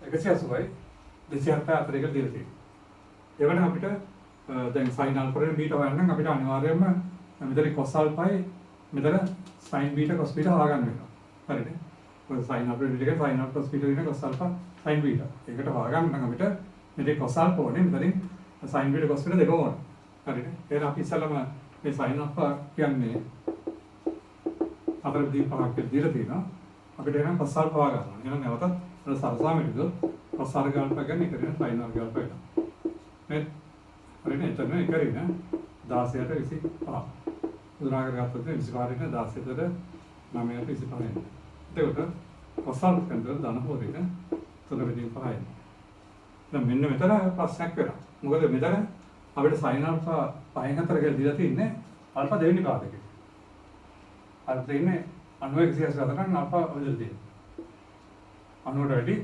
180යි 274 එක දීලා තියෙනවා. ඒකට අපිට දැන් sin alpha වලින් බීටා හොයන්න නම් අපිට අනිවාර්යයෙන්ම මෙතන cos alphaයි මෙතන sin beta cos beta හොයාගන්න වෙනවා. හරිද? ඔය sin alpha වලින් දෙක sin alpha cos beta වෙන cos alpha sin beta. ඒකට හොයාගන්න නම් අපිට මෙතන cos alpha ඕනේ මෙතනින් sin beta cos beta දෙක ඕනේ. හරිද? එහෙනම් අපි ඉස්සෙල්ලාම මේ sin alpha කියන්නේ අපිට දීපහක් දීලා තියෙනවා. අපිට එහෙනම් cos alpha හොයාගන්න ඕනේ. එහෙනම් නැවතත් අර සරසාමෙදිද cos alpha කියන්නේ එක දෙන sin alpha වෙනවා. මේ හරිනේ එතන එක රින 16ට 25. උදාහරණ ගත්තොත් 25 රින 16ට 9ට 25. එතකොට cos alpha කන්දර දාන හොරින 3/5. දැන් මෙන්න මෙතන ප්‍රශ්නයක් වෙනවා. මොකද මෙතන අපිට sin alpha 5/4 කියලා දීලා තින්නේ alpha දෙවෙනි පාදකේ. අර දෙන්නේ 9184 නම් alpha ඔය දෙන්නේ. 90ට වැඩි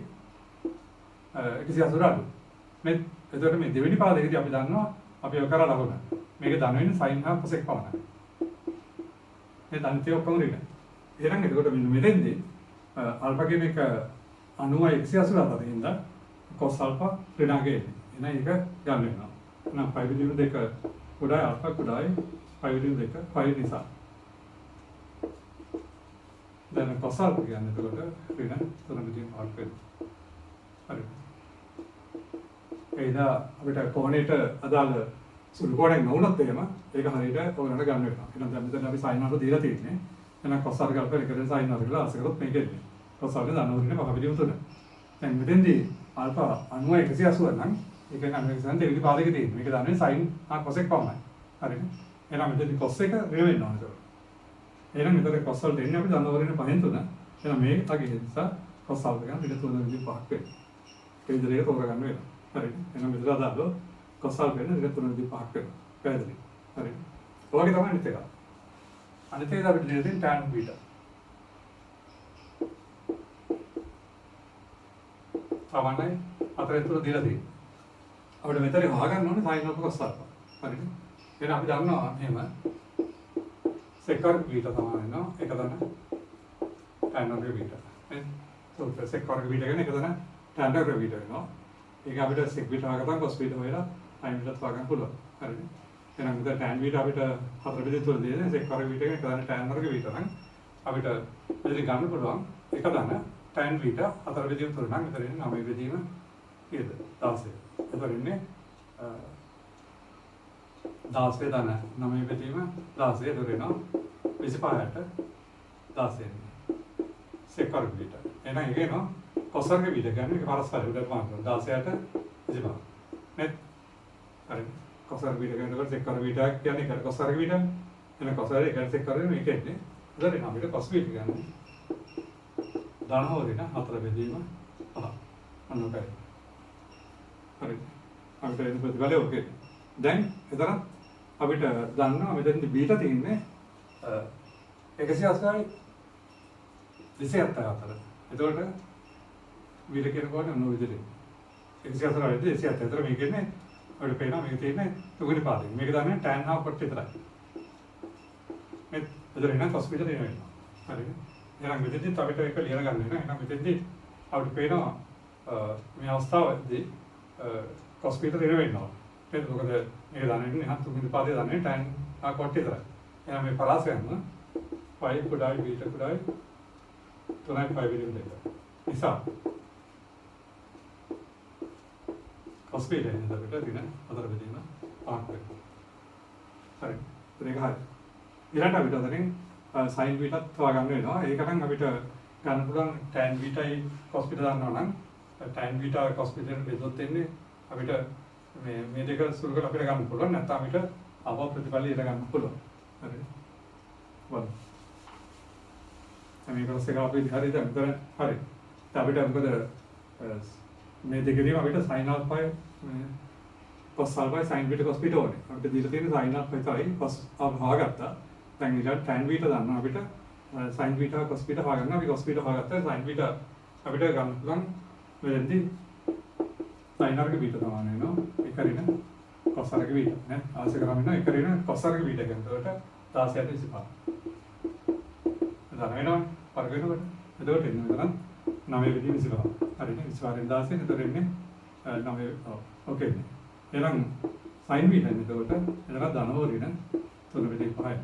180 අඩු. මේ එතකොට මේ දෙවෙනි පාදකේදී අපි දන්නවා අපි ඔය කරලා ලබන. මේක දන වෙන්නේ sin half cos එක පමණයි. මේ දන්තිය ඔක්කොම රින. එහෙනම් එතකොට මෙතෙන්දී alpha කියන එක 90 184 ඉඳන් cos alpha ඍණාගේ එන්නේ. එහෙනම් ඒක ගන්න වෙනවා. එහෙනම් 5/2 කුඩායි alpha කුඩායි 5/2 5 නිසා. දැන් cos alpha කියන්නේ එතකොට ඍණ 3/5 වෙනවා. හරි. ඒද අපිට කොහොනේට අදාළ සුළු කොටයක් නොවුනත් එහෙම ඒක හරියට ඔයගොල්ලන්ට ගන්න වෙනවා. එහෙනම් දැන් මෙතන අපි sin alpha දීලා තියෙන්නේ. එහෙනම් cos alpha ගල්ප එකද sin alpha කියලා අසකරොත් මේක එන්නේ. cos alpha දන්නවරිනේ පහ පිළිම 3. දැන් මෙතෙන්දී alpha 90 180 නම් ඒක නම් දෙවිලි පාදකේ තියෙන්නේ. මේක දන්නේ sin half cos එක පමණයි. හරිනේ. එහෙනම් මෙතනදී cos එක ඍණ වෙන්න ඕනේ ඒක. එහෙනම් මෙතන cos වලට එන්නේ අපි දන්නවරිනේ පහෙන් 3. එහෙනම් මේක අගේ නිසා cos alpha ගන්න ඍණ 3/5 වෙනවා. ඒ විදිහට තෝරගන්න වෙනවා. හරි. එහෙනම් මෙතන අදාළව cos alpha වෙන ඍණ 3/5 වෙනවා. පැහැදිලි. හරි. ඔයගේ තමයි අනිත් එක. අනිත් එක අපිට දෙන්න තියෙන tan beta. සාමාන්‍යයෙන් 4/3 දීලා තියෙනවා. අපිට මෙතන හොයාගන්න ඕනේ sin alpha cos alpha. හරිද? එහෙනම් අපි දන්නවා එහෙම sec worg beta තමයි වෙනවා. ඒක තමයි tan worg beta. එහෙනම් sec worg beta කියන්නේ ඒක තමයි tan worg beta වෙනවා. ඒක අපිට sec beta හොයාගත්තාම cos beta හොයලා sin beta හොයාගන්න පුළුවන්. හරිද? එහෙනම් මෙතන tan beta අපිට 4/3 දෙන්නේ sec worg beta එක තමයි tan worg beta නම් අපිට මෙතන ගන්න පුළුවන් එක දන්න tan beta 4/3 නම් මෙතන ඉන්නේ 9/3 කීයද 16. එතකොට ඉන්නේ 16 දන්න 9/3 16 එතකොට එනවා 25ට 16 sec worg beta. එහෙනම් ඒක එනවා cos worg beta කියන්නේ ඒක පරස්පරයි උඩට මාර්ග 16ට 25. නේ? හරි. cos worg beta කියනකොට sec worg beta කියන්නේ ඒක cos worg beta. එහෙනම් cos worg එක sec worg මේක එන්නේ. එතකොට එනවා අපිට cos beta කියන්නේ දාන හොරින 4/5. අන්නකයි. හරි. අපිට එන ප්‍රතිඵලය ඕකේ. දැන් එතන අපිට දන්නවා මෙතනදී බීටා තියෙන්නේ 180යි 274. එතකොට බීටා කියනකොට මොන විදිහට 180යි 274. එතන මේක ඉන්නේ අපිට පේනවා මේක තියෙන්නේ තුගිරි පාදේ. මේක දන්නේ tan half කොට විතරයි. මේ එතන එන cos බීටා තියෙනවා. හරිද? එහෙනම් මෙතෙන්දී අපිට ඒක ලියලා ගන්න වෙනවා. එහෙනම් මෙතෙන්දී අපිට පේනවා මේ අවස්ථාවේදී cos බීටා ඍණ වෙනවා. ඒක මොකද මේක දන්නේ නැහැ තුන්වෙනි පාදේ දන්නේ tan half කොට විතරයි. එහෙනම් මේ පරාසයන්ම 5 කුඩායි බීටා කුඩායි 3.5 නිසා cos බීටා එන්නේ අපිට ඍණ 4/5 පාක් වෙනවා. හරි. ඒක හරි. ඊළඟට අපිට අතරින් sin beta හොයාගන්න වෙනවා. ඒකටන් අපිට ගන්න පුළුවන් tan betaයි cos beta දන්නවා නම් tan beta cos beta බෙදොත් එන්නේ අපිට මේ දෙක සුළු කරලා අපිට ගන්න පුළුවන්. නැත්නම් අපිට අවව ප්‍රතිඵලය ඉර ගන්න පුළුවන්. හරිද? වල. මේක ඔස්සේ අපි හරිද? මෙතන හරි. අපිට මොකද මේ දෙකේදීම අපිට sin alpha cos alpha sin beta cos beta ඕනේ. අපිට දීලා තියෙන sin alpha විතරයි cos alpha හොයාගත්තා. දැන් ඊට tan beta දන්නවා අපිට sin beta cos beta හොයාගන්න. අපි cos beta හොයාගත්තා sin beta අපිට ගන්න පුළුවන් මෙතෙන්දී sin worg beta තමයි වෙනවා. ඒක රින cos worg beta නේ. ආශය කරමින් එක රින cos worg beta කියනකොට 16ට 25. ධන වෙනවනේ. වර්ග වෙනකොට. එතකොට එන්නේ මෙතන 9 විදි 25. හරිනේ. 25 16 එතකොට එන්නේ 9 ඕකේ. එහෙනම් sin β එතකොට එතන ධනව ඍණ 3 විදි 5යි.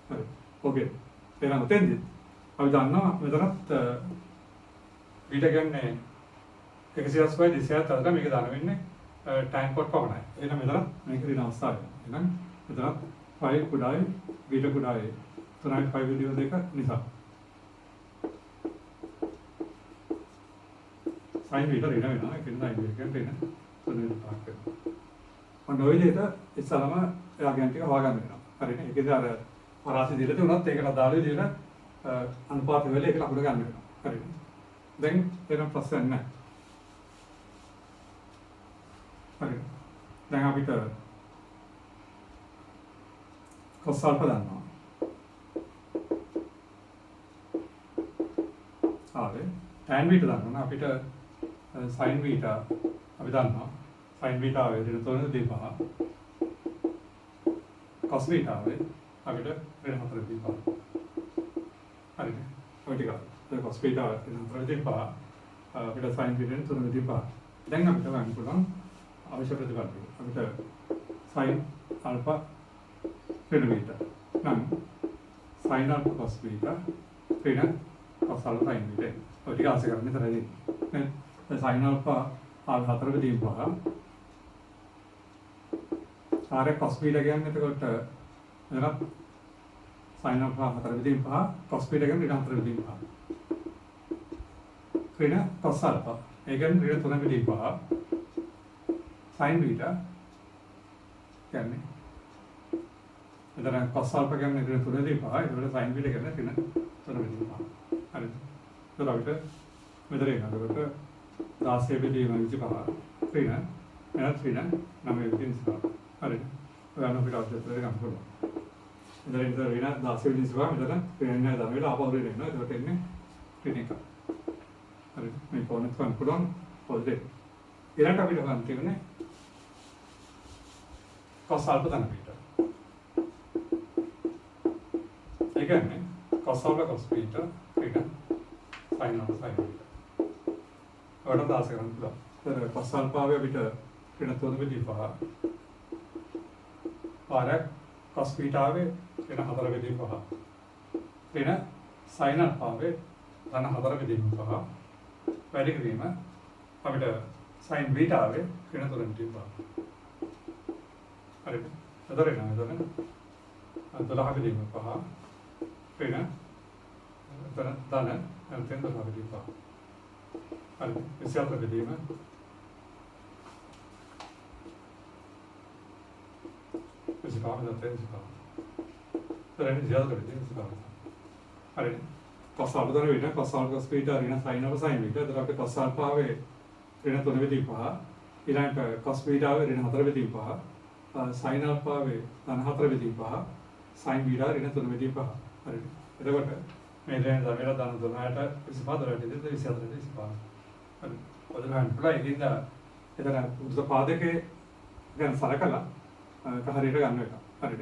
හරි. ඕකේ. එහෙනම් උතෙන්දි අපි දන්නවා මෙතනත් බීට කියන්නේ 180 දිශාව තවද මේක දාන වෙන්නේ ටයිම් පොට් පමණයි. එහෙනම් මෙතන මේක ඍණ අවස්ථාවයි. එහෙනම් මෙතන 5 කුඩායි බීට කුඩායි 3.5 විදිය දෙක නිසා sin β ඍණ වෙනවා. ඒ කියන්නේ sin β කියන්නේ ඍණ 3 විදි 5ක් වෙනවා. ඔන්න ඔය විදිහට ඉස්සලම එයා ගැන ටික හොයාගන්න වෙනවා. හරිනේ. ඒකේදී අර පරාසය දීලා තිබුණත් ඒකට අදාළ විදිහට අනුපාත වෙල ඒක ලකුණ ගන්න වෙනවා. හරිනේ. දැන් එනම් ප්‍රශ්න නැහැ. හරි. දැන් අපිට cos alpha දන්නවා. ආවේ tan β දන්නවා. අපිට sin β අපි දන්නවා. sin β ආවේ ඍණ 3 දීපහ. cos β ආවේ අපිට ඍණ 4 දීපහ. හරිනේ. ඔය ටික. ඒක cos β ඍණ 4 දීපහ. අපිට sin β ඍණ 3 දීපහ. දැන් අපිට ගන්න පුළුවන් අවශ්‍ය ප්‍රතිඵල. අපිට sin alpha ඍණ β. නම් sin alpha cos β ඍණ cos alpha sin β. ඔය ටික ආස කරන්නේ තරදී. නේ sin alpha ආල් 4 දීපහ. ආර cos β කියන්නේ එතකොට එතන sin alpha 4 දීපහ cos β කියන්නේ ඍණ 4 දීපහ. ඍණ cos alpha ඒ කියන්නේ ඍණ 3 දීපහ. sin β කියන්නේ එතන cos alpha කියන්නේ ඍණ 3 දීපහ. ඒකට sin β කියන්නේ ඍණ 3 දීපහ. හරිද? ඒක අපිට මෙතන එනකොට 16 බෙදීම 25 ඍණ එනත් ඍණ 9 බෙදීම 25. හරිද? ඔයාලා අපිට අවශ්‍ය ගන්න පුළුවන්. එතන ඍණ 16 බෙදීම 25 මෙතන ඍණ 9 දාන වෙලාව ආපහු ඍණ එනවා. ඒකට එන්නේ ඍණ 1. හරිද? මේ කොහොමද ගන්න පුළුවන්? පොඩ්ඩක්. ඊළඟට අපිට ගන්න තියෙන්නේ cos alpha ධන β. ඒ කියන්නේ cos alpha cos β ඍණ sin alpha sin β. ඔයාලට දාස කරන්න පුළුවන්. ඒතර cos alpha ආවේ අපිට ඍණ 3 බෙදීපහ. පාරක් cos β ආවේ ඍණ 4 බෙදීපහ. ඍණ sin alpha ආවේ ධන 4 බෙදීපහ. වැඩි කිරීම අපිට sin β ආවේ ඍණ 3 බෙදීපහ. හරිද? එතකොට එතන 12 බෙදීම 5 ඍණ එතන ධන එතන 12 බෙදීම 5. හරිද? 24 බෙදීම 25 දැන් 25. එතන 24 බෙදීම 25. හරිද? cos alpha ධන වේද cos alpha cos β ඍණ sin alpha sin β. එතකොට අපිට cos alpha ආවේ ඍණ 3 බෙදීම 5. ඊළඟට cos β ආවේ ඍණ 4 බෙදීම 5. sin alpha වේ ධන 4 බෙදීම 5 sin β ඍණ 3 බෙදීම 5. හරිද? එතකොට මේ දැන් දමේලා ධන 3ට 25 දරට 24 25. හරි. ඔතන පුළුවන් ඉතින්ද එතන උද්ද පාදකේ දැන් සලකලා හරියට ගන්න එක. හරිද?